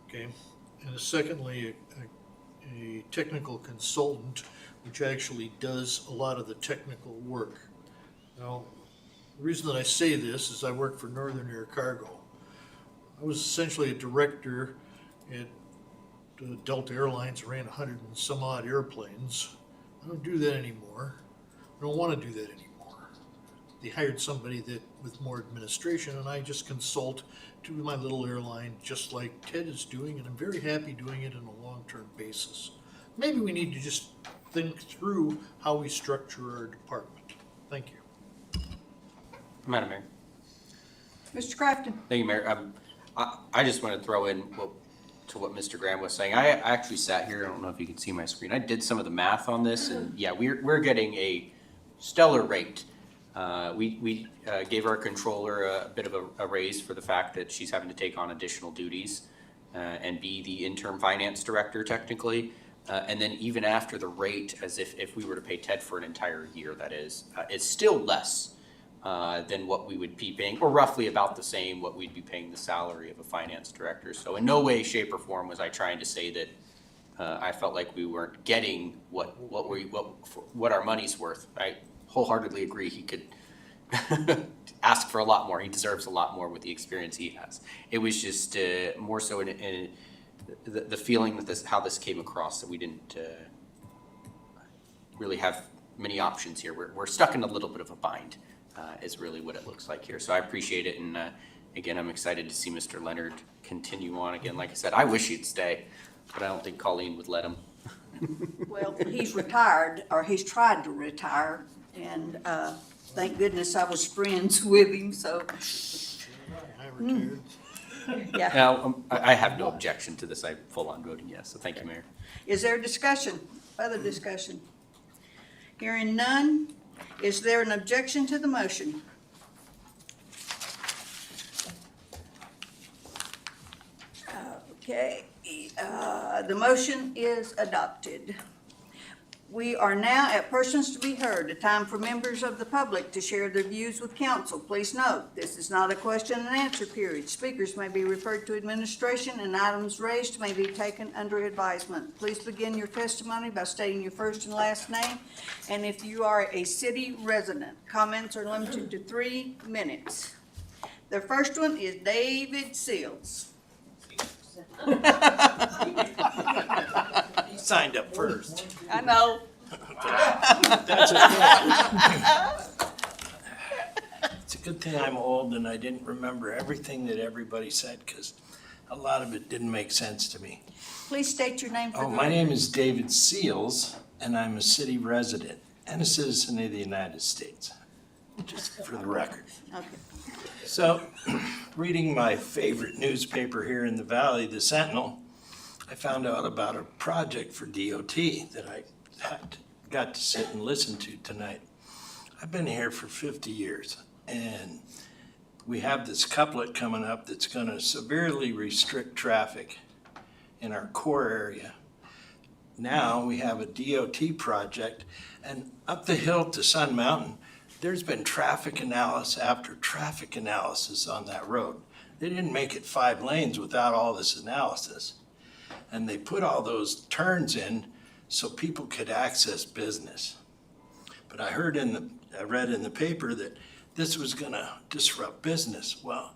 okay, and secondly, a technical consultant which actually does a lot of the technical work. Now, the reason that I say this is I work for Northern Air Cargo. I was essentially a director at Delta Airlines, ran 100 and some odd airplanes. I don't do that anymore. I don't want to do that anymore. They hired somebody with more administration, and I just consult to my little airline just like Ted is doing, and I'm very happy doing it on a long-term basis. Maybe we need to just think through how we structure our department. Thank you. Madam Mayor. Mr. Crafton? Thank you, Mayor. I just want to throw in to what Mr. Graham was saying. I actually sat here, I don't know if you can see my screen. I did some of the math on this, and yeah, we're getting a stellar rate. We gave our controller a bit of a raise for the fact that she's having to take on additional duties and be the interim finance director technically. And then even after the rate, as if we were to pay Ted for an entire year, that is, it's still less than what we would be paying, or roughly about the same what we'd be paying the salary of a finance director. So in no way, shape, or form was I trying to say that I felt like we weren't getting what our money's worth. I wholeheartely agree. He could ask for a lot more. He deserves a lot more with the experience he has. It was just more so in the feeling that how this came across, that we didn't really have many options here. We're stuck in a little bit of a bind, is really what it looks like here. So I appreciate it, and again, I'm excited to see Mr. Leonard continue on. Again, like I said, I wish he'd stay, but I don't think Colleen would let him. Well, he's retired, or he's tried to retire, and thank goodness I was friends with him, so. I retired. Yeah. Now, I have no objection to this. I'm full on voting yes, so thank you, Mayor. Is there discussion, other discussion? Hearing none, is there an objection to the motion? Okay, the motion is adopted. We are now at persons to be heard, a time for members of the public to share their views with council. Please note, this is not a question and answer period. Speakers may be referred to administration and items raised may be taken under advisement. Please begin your testimony by stating your first and last name, and if you are a city resident, comments are limited to 3 minutes. The first one is David Seals. You signed up first. I know. That's okay. It's a good thing I'm old and I didn't remember everything that everybody said, because a lot of it didn't make sense to me. Please state your name for the Oh, record. my name is David Seals, and I'm a city resident and a citizen of the United States, just for the record. Okay. So, reading my favorite newspaper here in the valley, the Sentinel, I found out about a project for DOT that I got to sit and listen to tonight. I've been here for 50 years, and we have this couplet coming up that's going to severely restrict traffic in our core area. Now we have a DOT project, and up the hill to Sun Mountain, there's been traffic analysis after traffic analysis on that road. They didn't make it 5 lanes without all this analysis. And they put all those turns in so people could access business. But I read in the paper that this was gonna disrupt business. Well,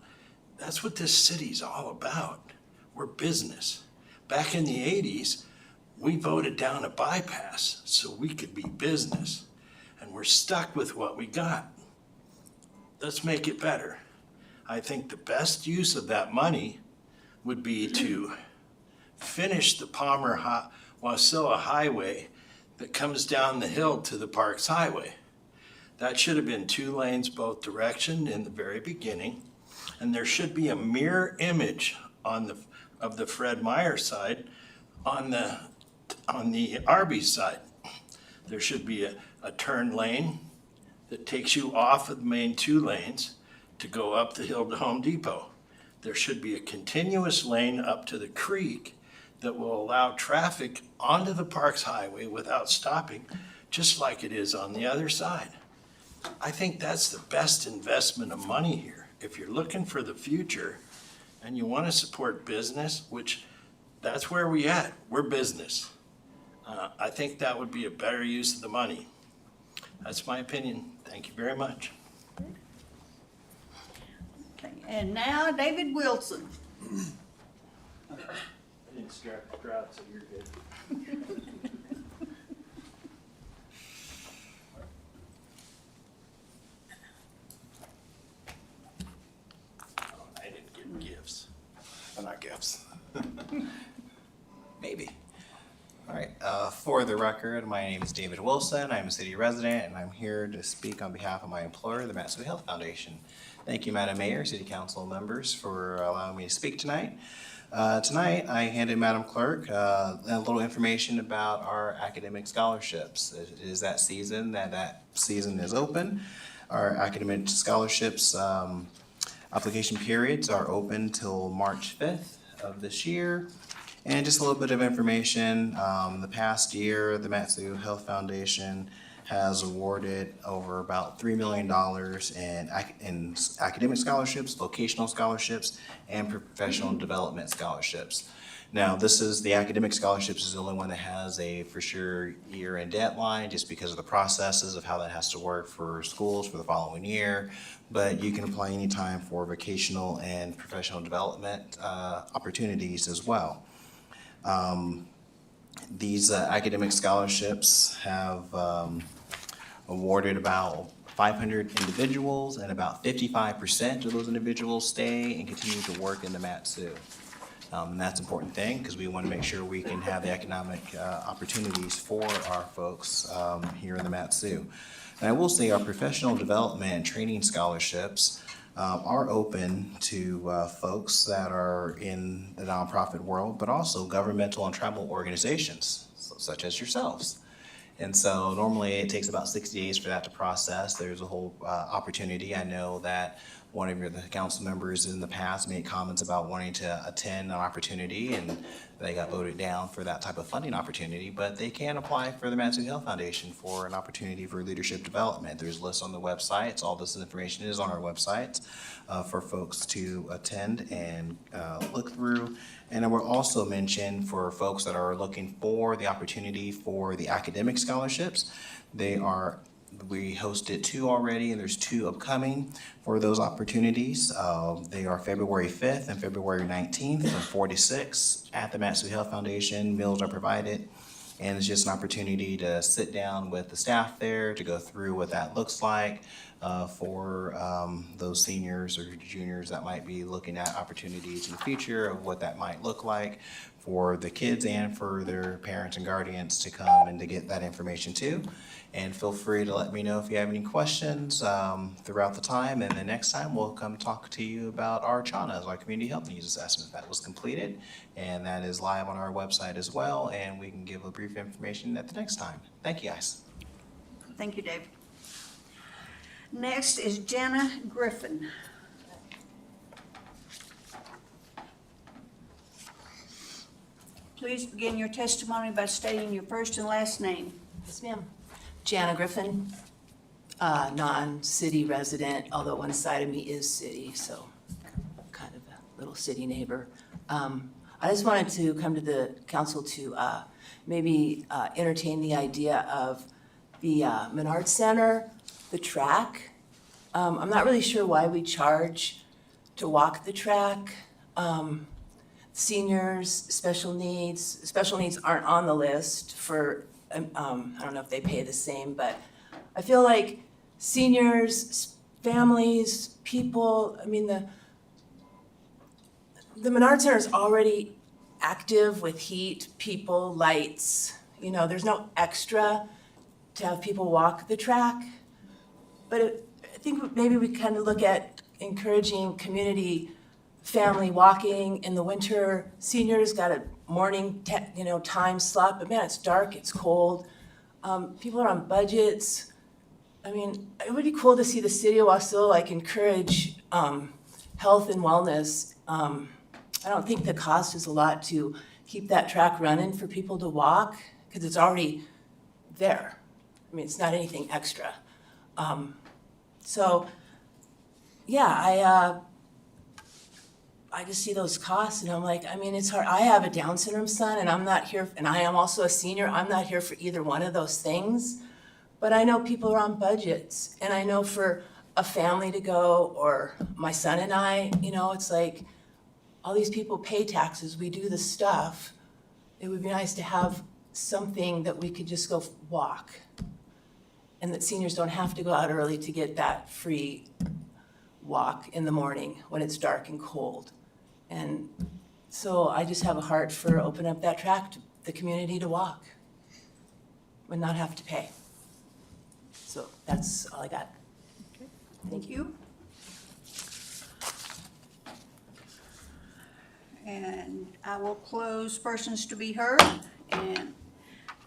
that's what this city's all about. We're business. Back in the 80s, we voted down a bypass so we could be business. And we're stuck with what we got. Let's make it better. I think the best use of that money would be to finish the Palmer-Wasilla Highway that comes down the hill to the Parks Highway. That should have been 2 lanes both direction in the very beginning, and there should be a mirror image of the Fred Meyer side on the Arby's side. There should be a turn lane that takes you off of the main 2 lanes to go up the hill to Home Depot. There should be a continuous lane up to the creek that will allow traffic onto the Parks Highway without stopping, just like it is on the other side. I think that's the best investment of money here. If you're looking for the future and you want to support business, which that's where we at, we're business. I think that would be a better use of the money. That's my opinion. Thank you very much. And now David Wilson. I didn't strike the crowd, so you're good. Oh, I didn't get gifts. Well, not gifts. Maybe. All right, for the record, my name is David Wilson. I'm a city resident, and I'm here to speak on behalf of my employer, the Mat-Su Health Foundation. Thank you, Madam Mayor, City Council members, for allowing me to speak tonight. Tonight, I handed Madam Clerk a little information about our academic scholarships. It is that season is open. Our academic scholarships application periods are open till March 5th of this year. And just a little bit of information, the past year, the Mat-Su Health Foundation has awarded over about $3 million in academic scholarships, vocational scholarships, and professional development scholarships. Now, the academic scholarships is the only one that has a for sure year-end deadline, just because of the processes of how that has to work for schools for the following year. But you can apply anytime for vocational and professional development opportunities as well. These academic scholarships have awarded about 500 individuals, and about 55% of those individuals stay and continue to work in the Mat-Su. And that's an important thing, because we want to make sure we can have the economic opportunities for our folks here in the Mat-Su. And I will say our professional development and training scholarships are open to folks that are in the nonprofit world, but also governmental and tribal organizations, such as yourselves. And so normally it takes about 60 days for that to process. There's a whole opportunity. I know that one of the council members in the past made comments about wanting to attend an opportunity, and they got voted down for that type of funding opportunity, but they can apply for the Mat-Su Health Foundation for an opportunity for leadership development. There's lists on the websites. All this information is on our website for folks to attend and look through. And I will also mention for folks that are looking for the opportunity for the academic scholarships, we hosted 2 already, and there's 2 upcoming for those opportunities. They are February 5th and February 19th from 4 to 6 at the Mat-Su Health Foundation. Meals are provided, and it's just an opportunity to sit down with the staff there to go through what that looks like for those seniors or juniors that might be looking at opportunities in the future of what that might look like for the kids and for their parents and guardians to come and to get that information too. And feel free to let me know if you have any questions throughout the time. And the next time we'll come talk to you about our CHANAs, our Community Health Needs Assessment that was completed. And that is live on our website as well. And we can give a brief information at the next time. Thank you, guys. Thank you, Dave. Next is Jana Griffin. Please begin your testimony by stating your first and last name. Yes, ma'am. Jana Griffin, non-city resident, although one side of me is city, so kind of a little city neighbor. I just wanted to come to the council to maybe entertain the idea of the Menard Center, the track. I'm not really sure why we charge to walk the track. Seniors, special needs aren't on the list for, I don't know if they pay the same, but I feel like seniors, families, people, I mean, the Menard Center is already active with heat, people, lights. You know, there's no extra to have people walk the track. But I think maybe we kind of look at encouraging community family walking in the winter. Seniors got a morning, time slot, but man, it's dark, it's cold. People are on budgets. I mean, it would be cool to see the city of Wasilla encourage health and wellness. I don't think the cost is a lot to keep that track running for people to walk because it's already there. I mean, it's not anything extra. So, yeah, I just see those costs and I'm like, I mean, it's hard. I have a Down syndrome son and I'm not here, and I am also a senior. I'm not here for either one of those things. But I know people are on budgets, and I know for a family to go, or my son and I, it's like all these people pay taxes, we do the stuff. It would be nice to have something that we could just go walk, and that seniors don't have to go out early to get that free walk in the morning when it's dark and cold. And so I just have a heart for opening up that track to the community to walk and not have to pay. So that's all I got. Thank you. And I will close persons to be heard, and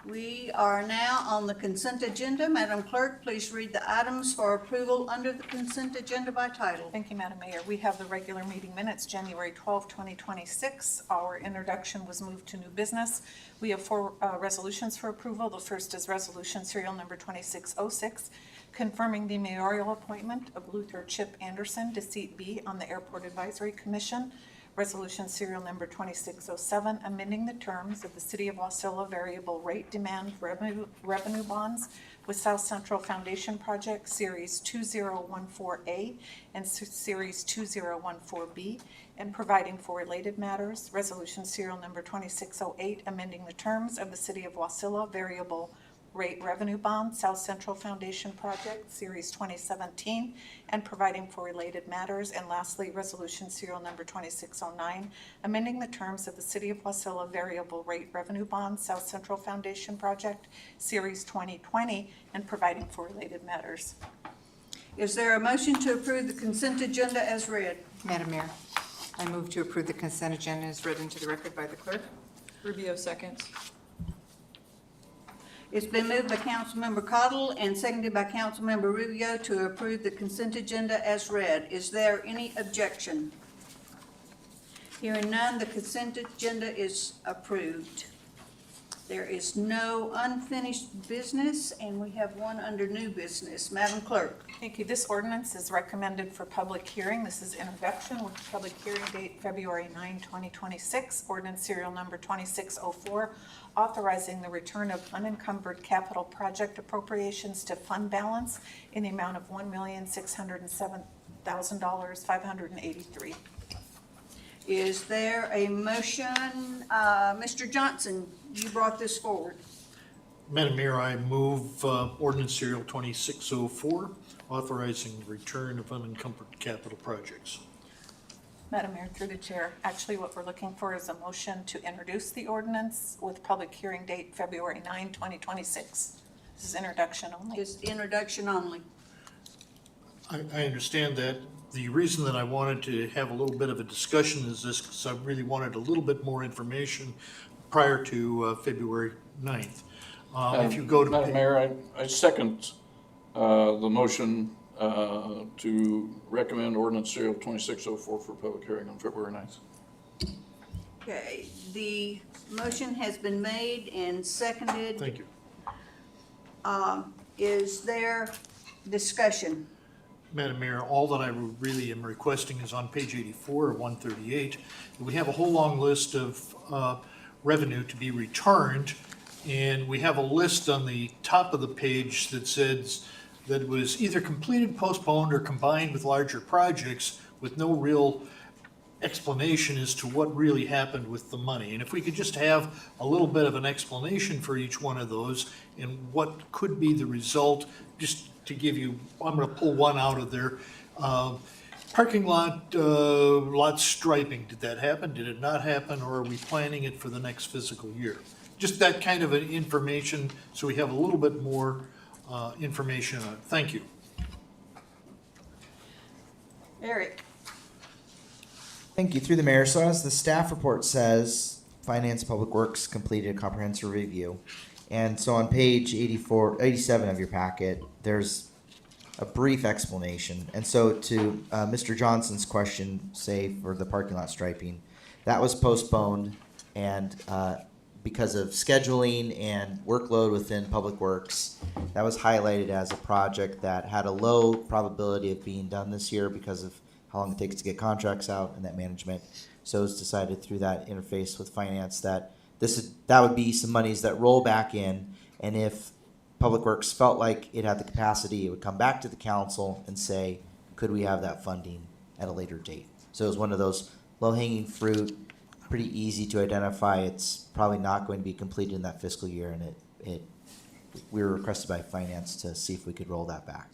we are now on the consent agenda. Madam Clerk, please read the items for approval under the consent agenda by title. Thank you, Madam Mayor. We have the regular meeting minutes, January 12, 2026. Our introduction was moved to new business. We have 4 resolutions for approval. The first is resolution serial number 2606, confirming the mayoral appointment of Luther Chip Anderson to seat B on the Airport Advisory Commission. Resolution serial number 2607, amending the terms of the City of Wasilla variable rate demand revenue bonds with South Central Foundation Project Series 2014A and Series 2014B, and providing for related matters. Resolution serial number 2608, amending the terms of the City of Wasilla variable rate revenue bond, South Central Foundation Project, Series 2017, and providing for related matters. And lastly, resolution serial number 2609, amending the terms of the City of Wasilla variable rate revenue bond, South Central Foundation Project, Series 2020, and providing for related matters. Is there a motion to approve the consent agenda as read? Madam Mayor, I move to approve the consent agenda as read into the record by the clerk. Rubio seconds. It's been moved by Councilmember Cottle and seconded by Councilmember Rubio to approve the consent agenda as read. Is there any objection? Hearing none, the consent agenda is approved. There is no unfinished business, and we have one under new business. Madam Clerk. Thank you. This ordinance is recommended for public hearing. This is introduction with public hearing date February 9, 2026. Ordinance serial number 2604, authorizing the return of unencumbered capital project appropriations to fund balance in the amount of $1,067,583. Is there a motion? Mr. Johnson, you brought this forward. Madam Mayor, I move ordinance serial 2604, authorizing the return of unencumbered capital projects. Madam Mayor, through the chair, actually what we're looking for is a motion to introduce the ordinance with public hearing date February 9, 2026. This is introduction only. It's introduction only. I understand that. The reason that I wanted to have a little bit of a discussion is this, because I really wanted a little bit more information prior to February 9th. If you go to. Madam Mayor, I second the motion to recommend ordinance serial 2604 for public hearing on February 9th. Okay, the motion has been made and seconded. Thank you. Is there discussion? Madam Mayor, all that I really am requesting is on page 84 of 138. We have a whole long list of revenue to be returned, and we have a list on the top of the page that says that it was either completed, postponed, or combined with larger projects with no real explanation as to what really happened with the money. And if we could just have a little bit of an explanation for each one of those and what could be the result, just to give you, I'm gonna pull one out of there. Parking lot striping, did that happen? Did it not happen? Or are we planning it for the next fiscal year? Just that kind of an information, so we have a little bit more information on it. Thank you. Eric. Thank you. Through the mayor. So as the staff report says, Finance and Public Works completed a comprehensive review. And so on page 87 of your packet, there's a brief explanation. And so to Mr. Johnson's question, say for the parking lot striping, that was postponed and because of scheduling and workload within Public Works, that was highlighted as a project that had a low probability of being done this year because of how long it takes to get contracts out and that management. So it was decided through that interface with finance that that would be some monies that roll back in, and if Public Works felt like it had the capacity, it would come back to the council and say, could we have that funding at a later date? So it was one of those low-hanging fruit, pretty easy to identify. It's probably not going to be completed in that fiscal year, and we were requested by finance to see if we could roll that back.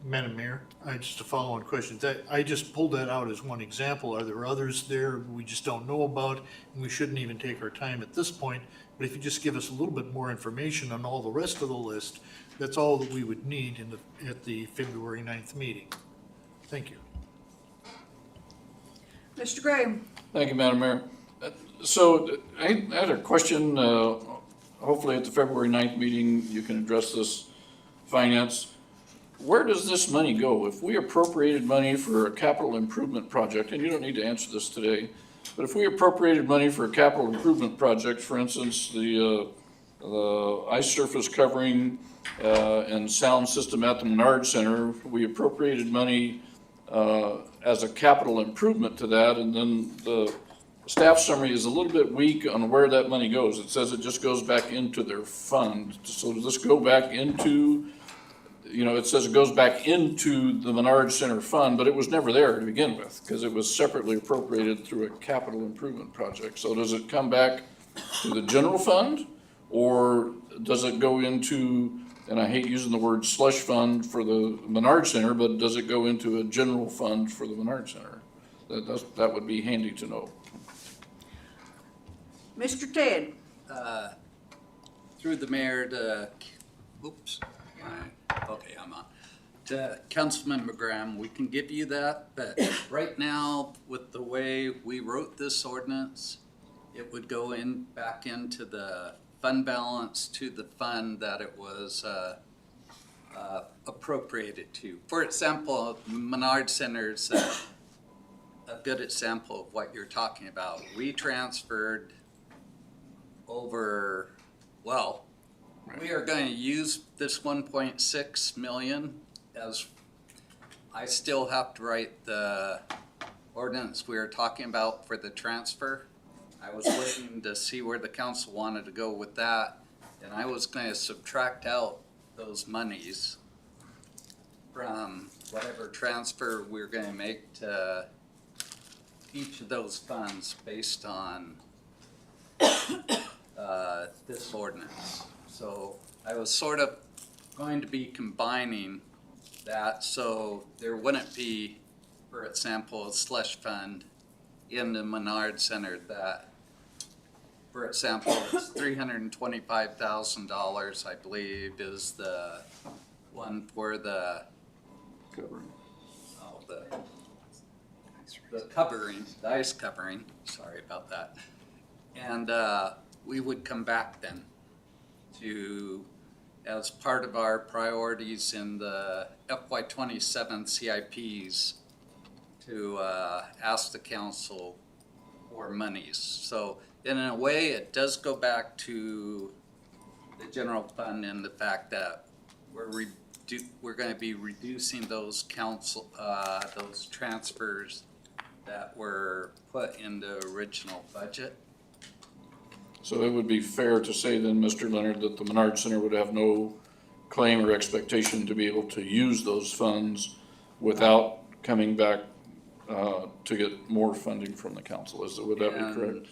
Madam Mayor, just a follow-on question. I just pulled that out as one example. Are there others there we just don't know about, and we shouldn't even take our time at this point? But if you just give us a little bit more information on all the rest of the list, that's all that we would need at the February 9th meeting. Thank you. Mr. Graham. Thank you, Madam Mayor. So I had a question, hopefully at the February 9th meeting, you can address this, Finance. Where does this money go? If we appropriated money for a capital improvement project, and you don't need to answer this today, but if we appropriated money for a capital improvement project, for instance, the ice surface covering and sound system at the Menard Center, we appropriated money as a capital improvement to that, and then the staff summary is a little bit weak on where that money goes. It says it just goes back into their fund. So does this go back into, it says it goes back into the Menard Center fund, but it was never there to begin with because it was separately appropriated through a capital improvement project. So does it come back to the general fund, or does it go into, and I hate using the word slush fund for the Menard Center, but does it go into a general fund for the Menard Center? That would be handy to know. Mr. Ted. Through the mayor to, oops, okay, I'm on. Councilmember Graham, we can give you that, but right now, with the way we wrote this ordinance, it would go back into the fund balance to the fund that it was appropriated to. For example, Menard Center's a good example of what you're talking about. We transferred over, well, we are going to use this 1.6 million as, I still have to write the ordinance we were talking about for the transfer. I was looking to see where the council wanted to go with that, and I was going to subtract out those monies from whatever transfer we're going to make to each of those funds based on this ordinance. So I was sort of going to be combining that, so there wouldn't be, for example, a slush fund in the Menard Center that, for example, it's $325,000, I believe, is the one for the Covering. the covering, the ice covering, sorry about that. And we would come back then to, as part of our priorities in the FY27 CIPs, to ask the council for monies. So in a way, it does go back to the general fund in the fact that we're going to be reducing those those transfers that were put in the original budget. So it would be fair to say then, Mr. Leonard, that the Menard Center would have no claim or expectation to be able to use those funds without coming back to get more funding from the council. Would that be correct?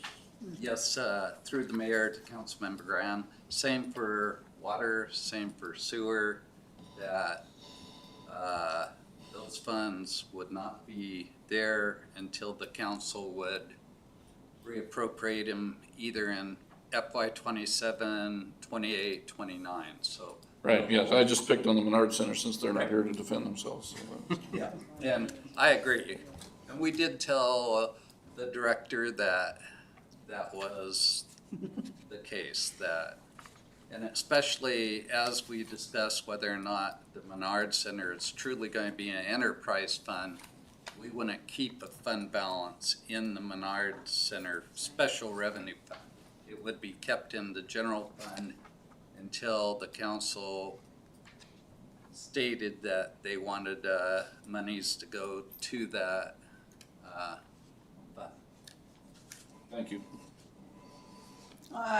Yes, through the mayor to Councilmember Graham. Same for water, same for sewer, that those funds would not be there until the council would reappropriate them either in FY27, 28, 29, so. Right, yes, I just picked on the Menard Center since they're not here to defend themselves. So Yeah, and I agree. And we did tell the director that that was the case, that, and especially as we discussed whether or not the Menard Center is truly going to be an enterprise fund, we wouldn't keep a fund balance in the Menard Center special revenue fund. It would be kept in the general fund until the council stated that they wanted monies to go to that fund. thank you.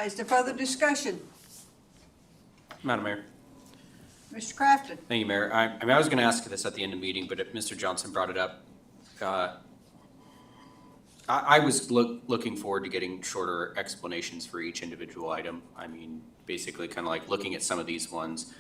Is there further discussion? Madam Mayor. Mr. Crafton? Thank you, Mayor. I mean, I was going to ask this at the end of the meeting, but if Mr. Johnson brought it up. I was looking forward to getting shorter explanations for each individual item. I mean, basically kind of like looking at some of these ones.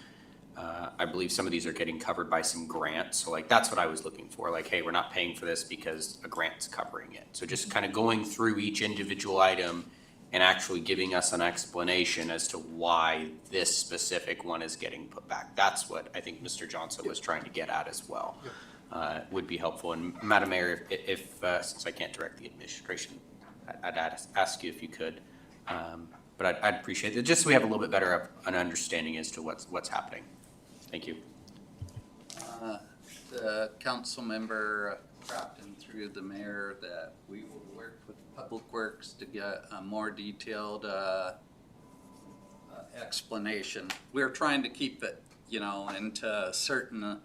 I believe some of these are getting covered by some grants. So like, that's what I was looking for. Like, hey, we're not paying for this because a grant's covering it. So just kind of going through each individual item and actually giving us an explanation as to why this specific one is getting put back. That's what I think Mr. Johnson was trying to get at as well. Would be helpful. And Madam Mayor, if since I can't direct the administration, I'd ask you if you could. But I'd appreciate it, just so we have a little bit better of an understanding as to what's happening. Thank you. The council member Crafton through the mayor that we will work with Public Works to get a more detailed explanation. We're trying to keep it, into certain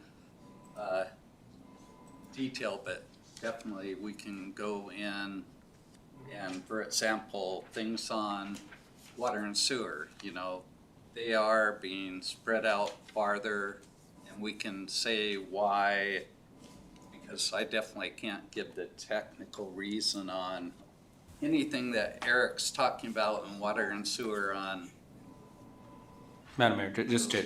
detail, but definitely we can go in and, for example, things on water and sewer, they are being spread out farther, and we can say why, because I definitely can't give the technical reason on anything that Eric's talking about in water and sewer on. Madam Mayor, just to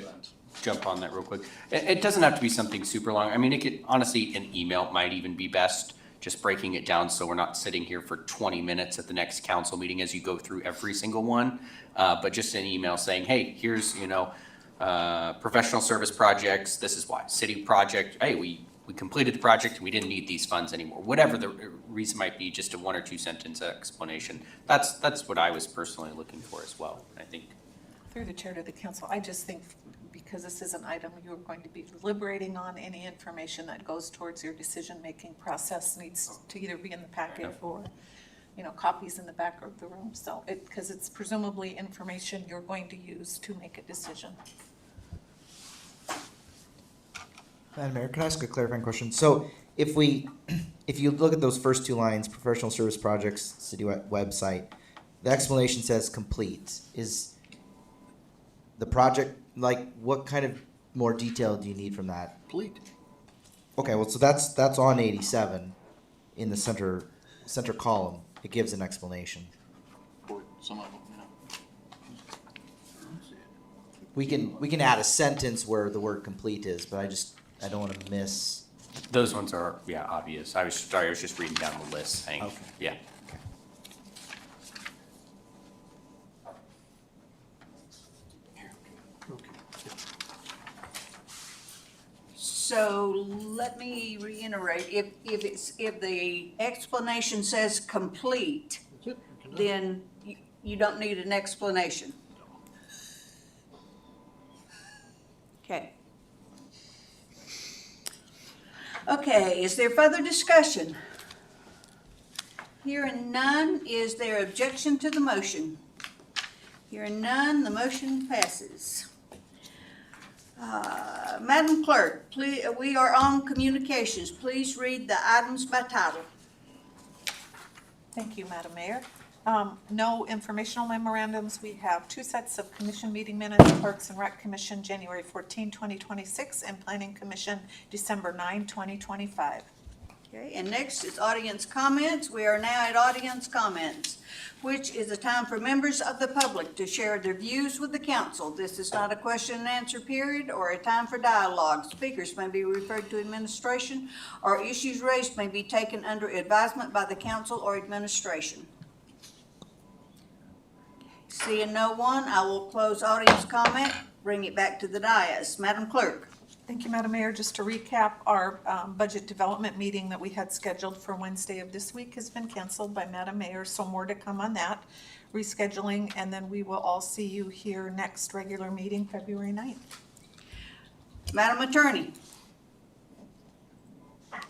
jump on that real quick. It doesn't have to be something super long. I mean, it could, honestly, an email might even be best, just breaking it down so we're not sitting here for 20 minutes at the next council meeting as you go through every single one. But just an email saying, hey, here's, professional service projects, this is why. City project, hey, we completed the project and we didn't need these funds anymore. Whatever the reason might be, just a 1 or 2 sentence explanation. That's what I was personally looking for as well, I think. Through the chair to the council, I just think because this is an item you're going to be deliberating on, any information that goes towards your decision-making process needs to either be in the packet or, copies in the back of the room. So because it's presumably information you're going to use to make a decision. Madam Mayor, can I ask a clarifying question? So if you look at those first 2 lines, professional service projects, city website, the explanation says complete. Is the project, what kind of more detail do you need from that? Complete. Okay, well, so that's on 87 in the center column. It gives an explanation. Some of them, We can add a sentence where the word complete is, but I don't want to miss. Those ones are, obvious. I was just reading down the list saying, Okay. yeah. So let me reiterate, if the explanation says complete, then you don't need an explanation. Okay. Okay, is there further discussion? Hearing none, is there objection to the motion? Hearing none, the motion passes. Madam Clerk, please, we are on communications. Please read the items by title. Thank you, Madam Mayor. No informational memorandums. We have 2 sets of commission meeting minutes, Parks and Rec Commission, January 14, 2026, and Planning Commission, December 9, 2025. Okay, and next is audience comments. We are now at audience comments, which is a time for members of the public to share their views with the council. This is not a question and answer period or a time for dialogue. Speakers may be referred to administration, or issues raised may be taken under advisement by the council or administration. Seeing no one, I will close audience comment, bring it back to the dais. Madam Clerk. Thank you, Madam Mayor. Just to recap, our budget development meeting that we had scheduled for Wednesday of this week has been canceled by Madam Mayor, so more to come on that, rescheduling, and then we will all see you here next regular meeting, February 9th. Madam Attorney.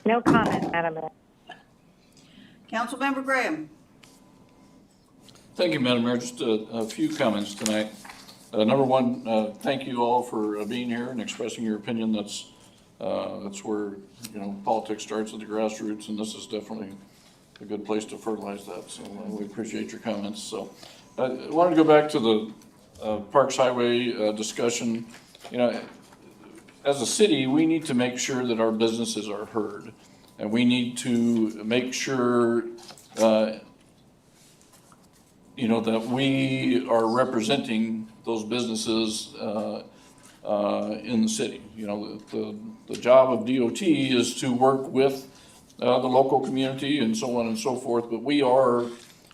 No comment, Madam Mayor. Councilmember Graham. Thank you, Madam Mayor. Just a few comments tonight. Number one, thank you all for being here and expressing your opinion. That's where, politics starts at the grassroots, and this is definitely a good place to fertilize that. So we appreciate your comments. So I wanted to go back to the Parks Highway discussion. As a city, we need to make sure that our businesses are heard, and we need to make sure that we are representing those businesses in the city. The job of DOT is to work with the local community and so on and so forth, but we are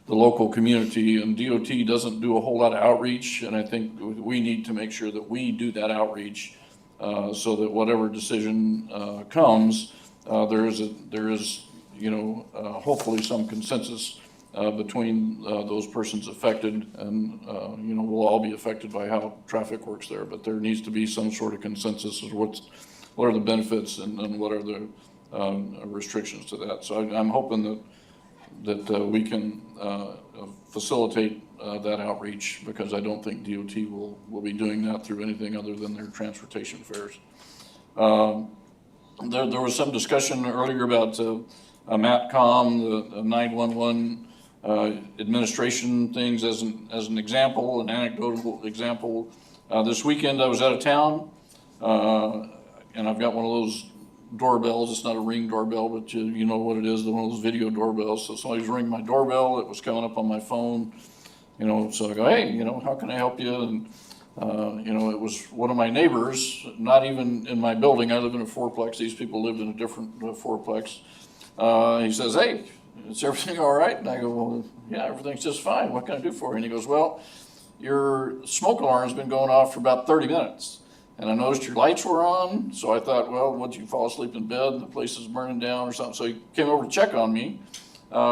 the local community, and DOT doesn't do a whole lot of outreach, and I think we need to make sure that we do that outreach so that whatever decision comes, there is hopefully some consensus between those persons affected, and we'll all be affected by how traffic works there, but there needs to be some sort of consensus of what are the benefits and what are the restrictions to that. So I'm hoping that we can facilitate that outreach, because I don't think DOT will be doing that through anything other than their transportation fares. There was some discussion earlier about MATCOM, the 911 administration things as an example, an anecdotal example. This weekend I was out of town, and I've got one of those doorbells. It's not a Ring doorbell, but you know what it is, one of those video doorbells. So somebody's ringing my doorbell. It was coming up on my phone, so I go, hey, how can I help you? And it was one of my neighbors, not even in my building. I live in a fourplex. These people lived in a different fourplex. He says, hey, is everything all right? And I go, well, yeah, everything's just fine. What can I do for you? And he goes, well, your smoke alarm's been going off for about 30 minutes. and I noticed your lights were on, so I thought, well, would you fall asleep in bed, the place is burning down or something, so he came over to check on me,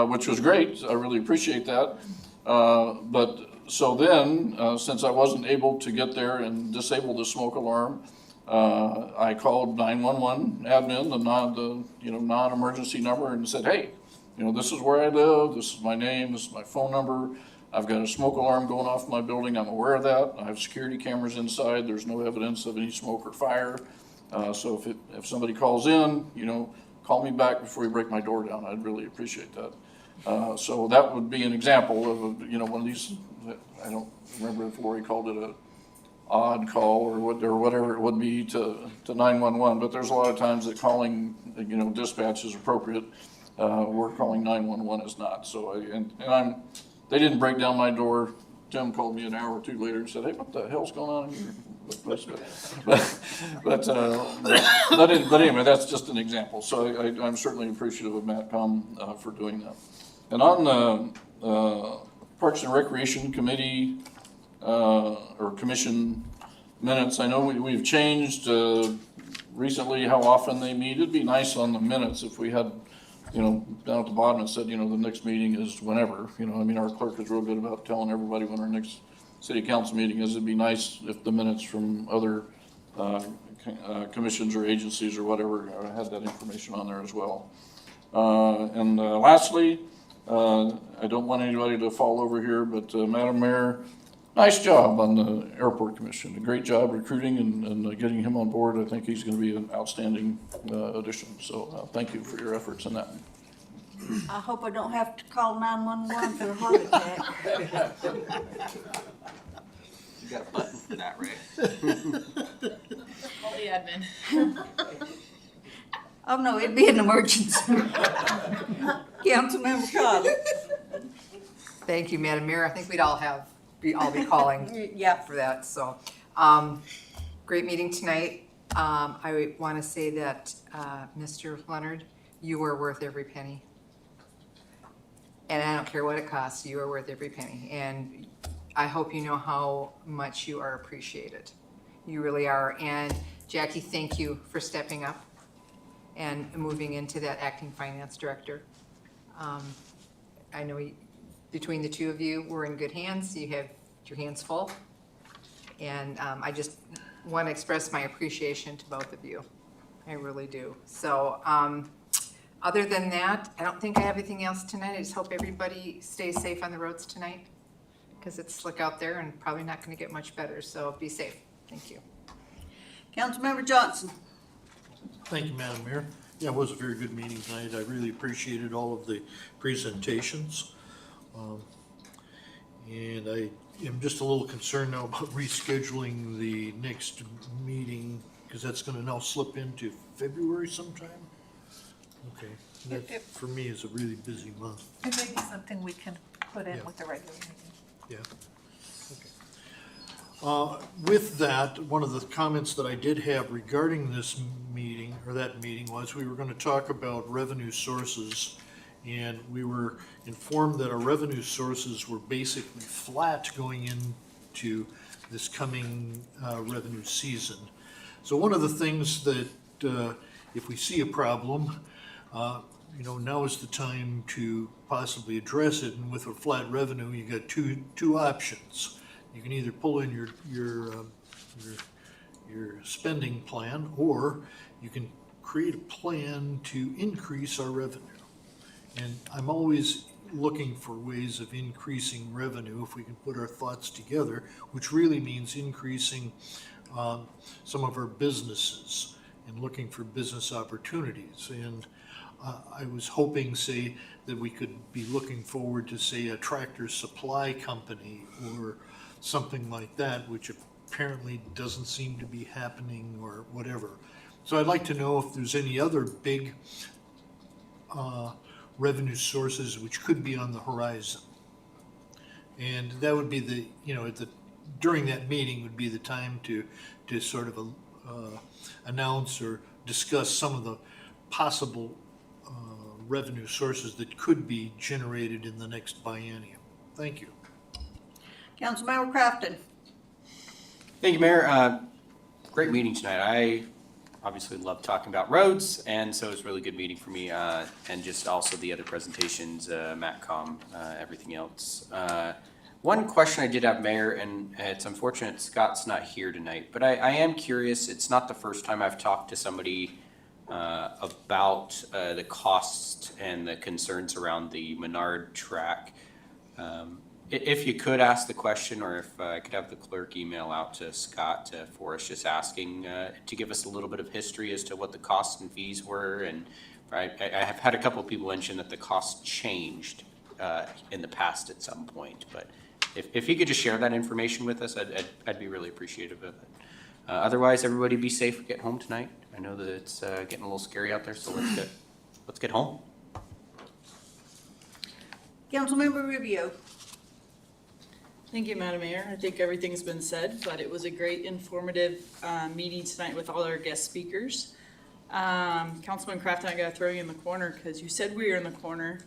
which was great, I really appreciate that. But, so then, since I wasn't able to get there and disable the smoke alarm, I called 911 admin, the non-emergency number, and said, hey, this is where I live, this is my name, this is my phone number, I've got a smoke alarm going off in my building, I'm aware of that, I have security cameras inside, there's no evidence of any smoke or fire. So if somebody calls in, call me back before you break my door down, I'd really appreciate that. So that would be an example of, one of these, I don't remember if Lori called it a odd call or whatever it would be to 911, but there's a lot of times that calling, dispatch is appropriate. We're calling 911 is not. So they didn't break down my door. Tim called me an hour or two later and said, hey, what the hell's going on in your place? But anyway, that's just an example. So I'm certainly appreciative of MATCOM for doing that. And on the Parks and Recreation Committee or Commission minutes, I know we've changed recently how often they meet. It'd be nice on the minutes if we had, down at the bottom it said, the next meeting is whenever. Our clerk is real good about telling everybody when our next city council meeting is. It'd be nice if the minutes from other commissions or agencies or whatever had that information on there as well. And lastly, I don't want anybody to fall over here, but Madam Mayor, nice job on the Airport Commission. A great job recruiting and getting him on board. I think he's going to be an outstanding addition. So thank you for your efforts in that. I hope I don't have to call 911 for a heart attack. You got a button for that, right? Call the admin. Oh, no, it'd be an emergency. Councilmember Cobb. Thank you, Madam Mayor. I think we'd all be calling Yeah. for that, so. Great meeting tonight. I want to say that, Mr. Leonard, you are worth every penny. And I don't care what it costs, you are worth every penny. And I hope you know how much you are appreciated. You really are. And Jackie, thank you for stepping up and moving into that acting finance director. I know between the two of you, we're in good hands. You have your hands full. And I just want to express my appreciation to both of you. I really do. So other than that, I don't think I have anything else tonight. I just hope everybody stays safe on the roads tonight because it's slick out there and probably not going to get much better. So be safe. Thank you. Councilmember Johnson. Thank you, Madam Mayor. Yeah, it was a very good meeting tonight. I really appreciated all of the presentations. And I am just a little concerned now about rescheduling the next meeting because that's going to now slip into February sometime. Okay, that for me is a really busy month. It may be something we can put in Yeah. with the regular meeting. Yeah. Okay. With that, one of the comments that I did have regarding this meeting, or that meeting, was we were going to talk about revenue sources. And we were informed that our revenue sources were basically flat going into this coming revenue season. So one of the things that if we see a problem, now is the time to possibly address it. And with a flat revenue, you got two options. You can either pull in your spending plan, or you can create a plan to increase our revenue. And I'm always looking for ways of increasing revenue if we can put our thoughts together, which really means increasing some of our businesses and looking for business opportunities. And I was hoping, say, that we could be looking forward to, say, a tractor supply company or something like that, which apparently doesn't seem to be happening or whatever. So I'd like to know if there's any other big revenue sources which could be on the horizon. And that would be during that meeting would be the time to sort of announce or discuss some of the possible revenue sources that could be generated in the next biennium. Thank you. Councilmember Crafton. Thank you, Mayor. great meeting tonight. I obviously love talking about roads, and so it's a really good meeting for me, and just also the other presentations, MatCom, everything else. One question I did have, Mayor, and it's unfortunate Scott's not here tonight, but I am curious. It's not the first time I've talked to somebody about the costs and the concerns around the Menard track. If you could ask the question, or if I could have the clerk email out to Scott for us, just asking to give us a little bit of history as to what the costs and fees were. And I have had a couple of people mention that the cost changed in the past at some point, but if you could just share that information with us, I'd be really appreciative of it. Otherwise, everybody be safe, get home tonight. I know that it's getting a little scary out there, so let's get home. Councilmember Rubio. Thank you, Madam Mayor. I think everything's been said, but it was a great informative meeting tonight with all our guest speakers. Councilman Kraft, I gotta throw you in the corner because you said we were in the corner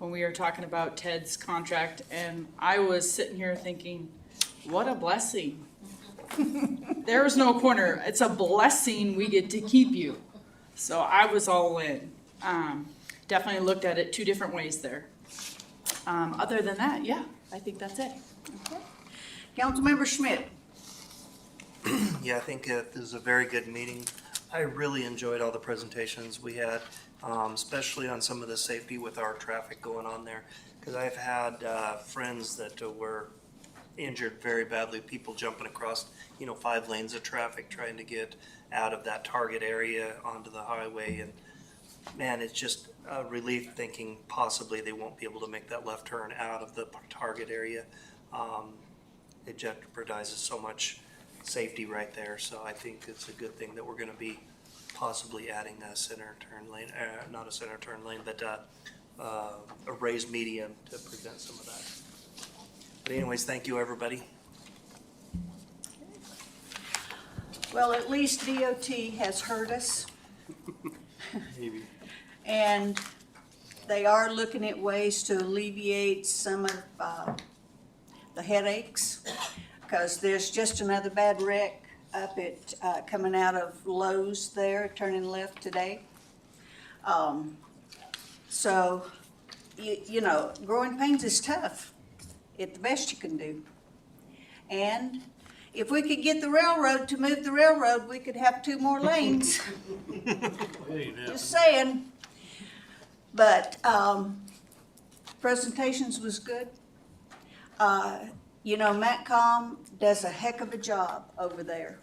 when we were talking about Ted's contract, and I was sitting here thinking, what a blessing. There was no corner. It's a blessing we get to keep you. So I was all in. Definitely looked at it two different ways there. Other than that, yeah, I think that's it. Okay. Councilmember Schmidt. Yeah, I think this is a very good meeting. I really enjoyed all the presentations we had, especially on some of the safety with our traffic going on there. Because I've had friends that were injured very badly, people jumping across, 5 lanes of traffic trying to get out of that target area onto the highway. And man, it's just a relief thinking possibly they won't be able to make that left turn out of the target area. It jeopardizes so much safety right there. So I think it's a good thing that we're going to be possibly adding a center turn lane, not a center turn lane, but a raised median to prevent some of that. But anyways, thank you, everybody. Well, at least DOT has heard us. Maybe. And they are looking at ways to alleviate some of the headaches, because there's just another bad wreck up at, coming out of Lowe's there, turning left today. So, growing pains is tough. It's the best you can do. And if we could get the railroad to move the railroad, we could have 2 more lanes. Just saying. But presentations was good. MatCom does a heck of a job over there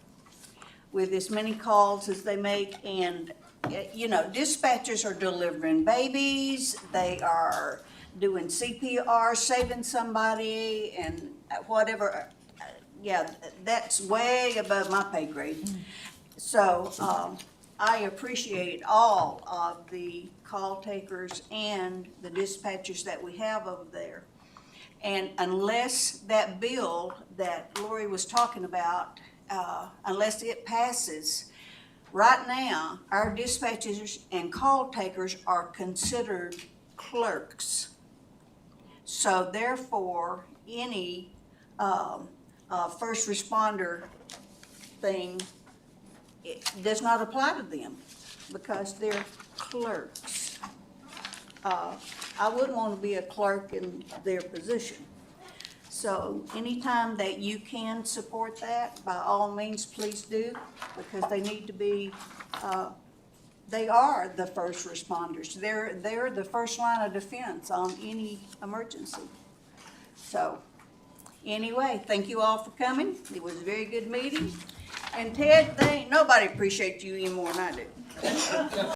with as many calls as they make. And, dispatchers are delivering babies. They are doing CPR, saving somebody, and whatever. Yeah, that's way above my pay grade. So I appreciate all of the call takers and the dispatchers that we have over there. And unless that bill that Lori was talking about, unless it passes, right now, our dispatchers and call takers are considered clerks. So therefore, any first responder thing, it does not apply to them because they're clerks. I wouldn't want to be a clerk in their position. So anytime that you can support that, by all means, please do, because they need to be, they are the first responders. They're the first line of defense on any emergency. So anyway, thank you all for coming. It was a very good meeting. And Ted, nobody appreciates you any more than I do.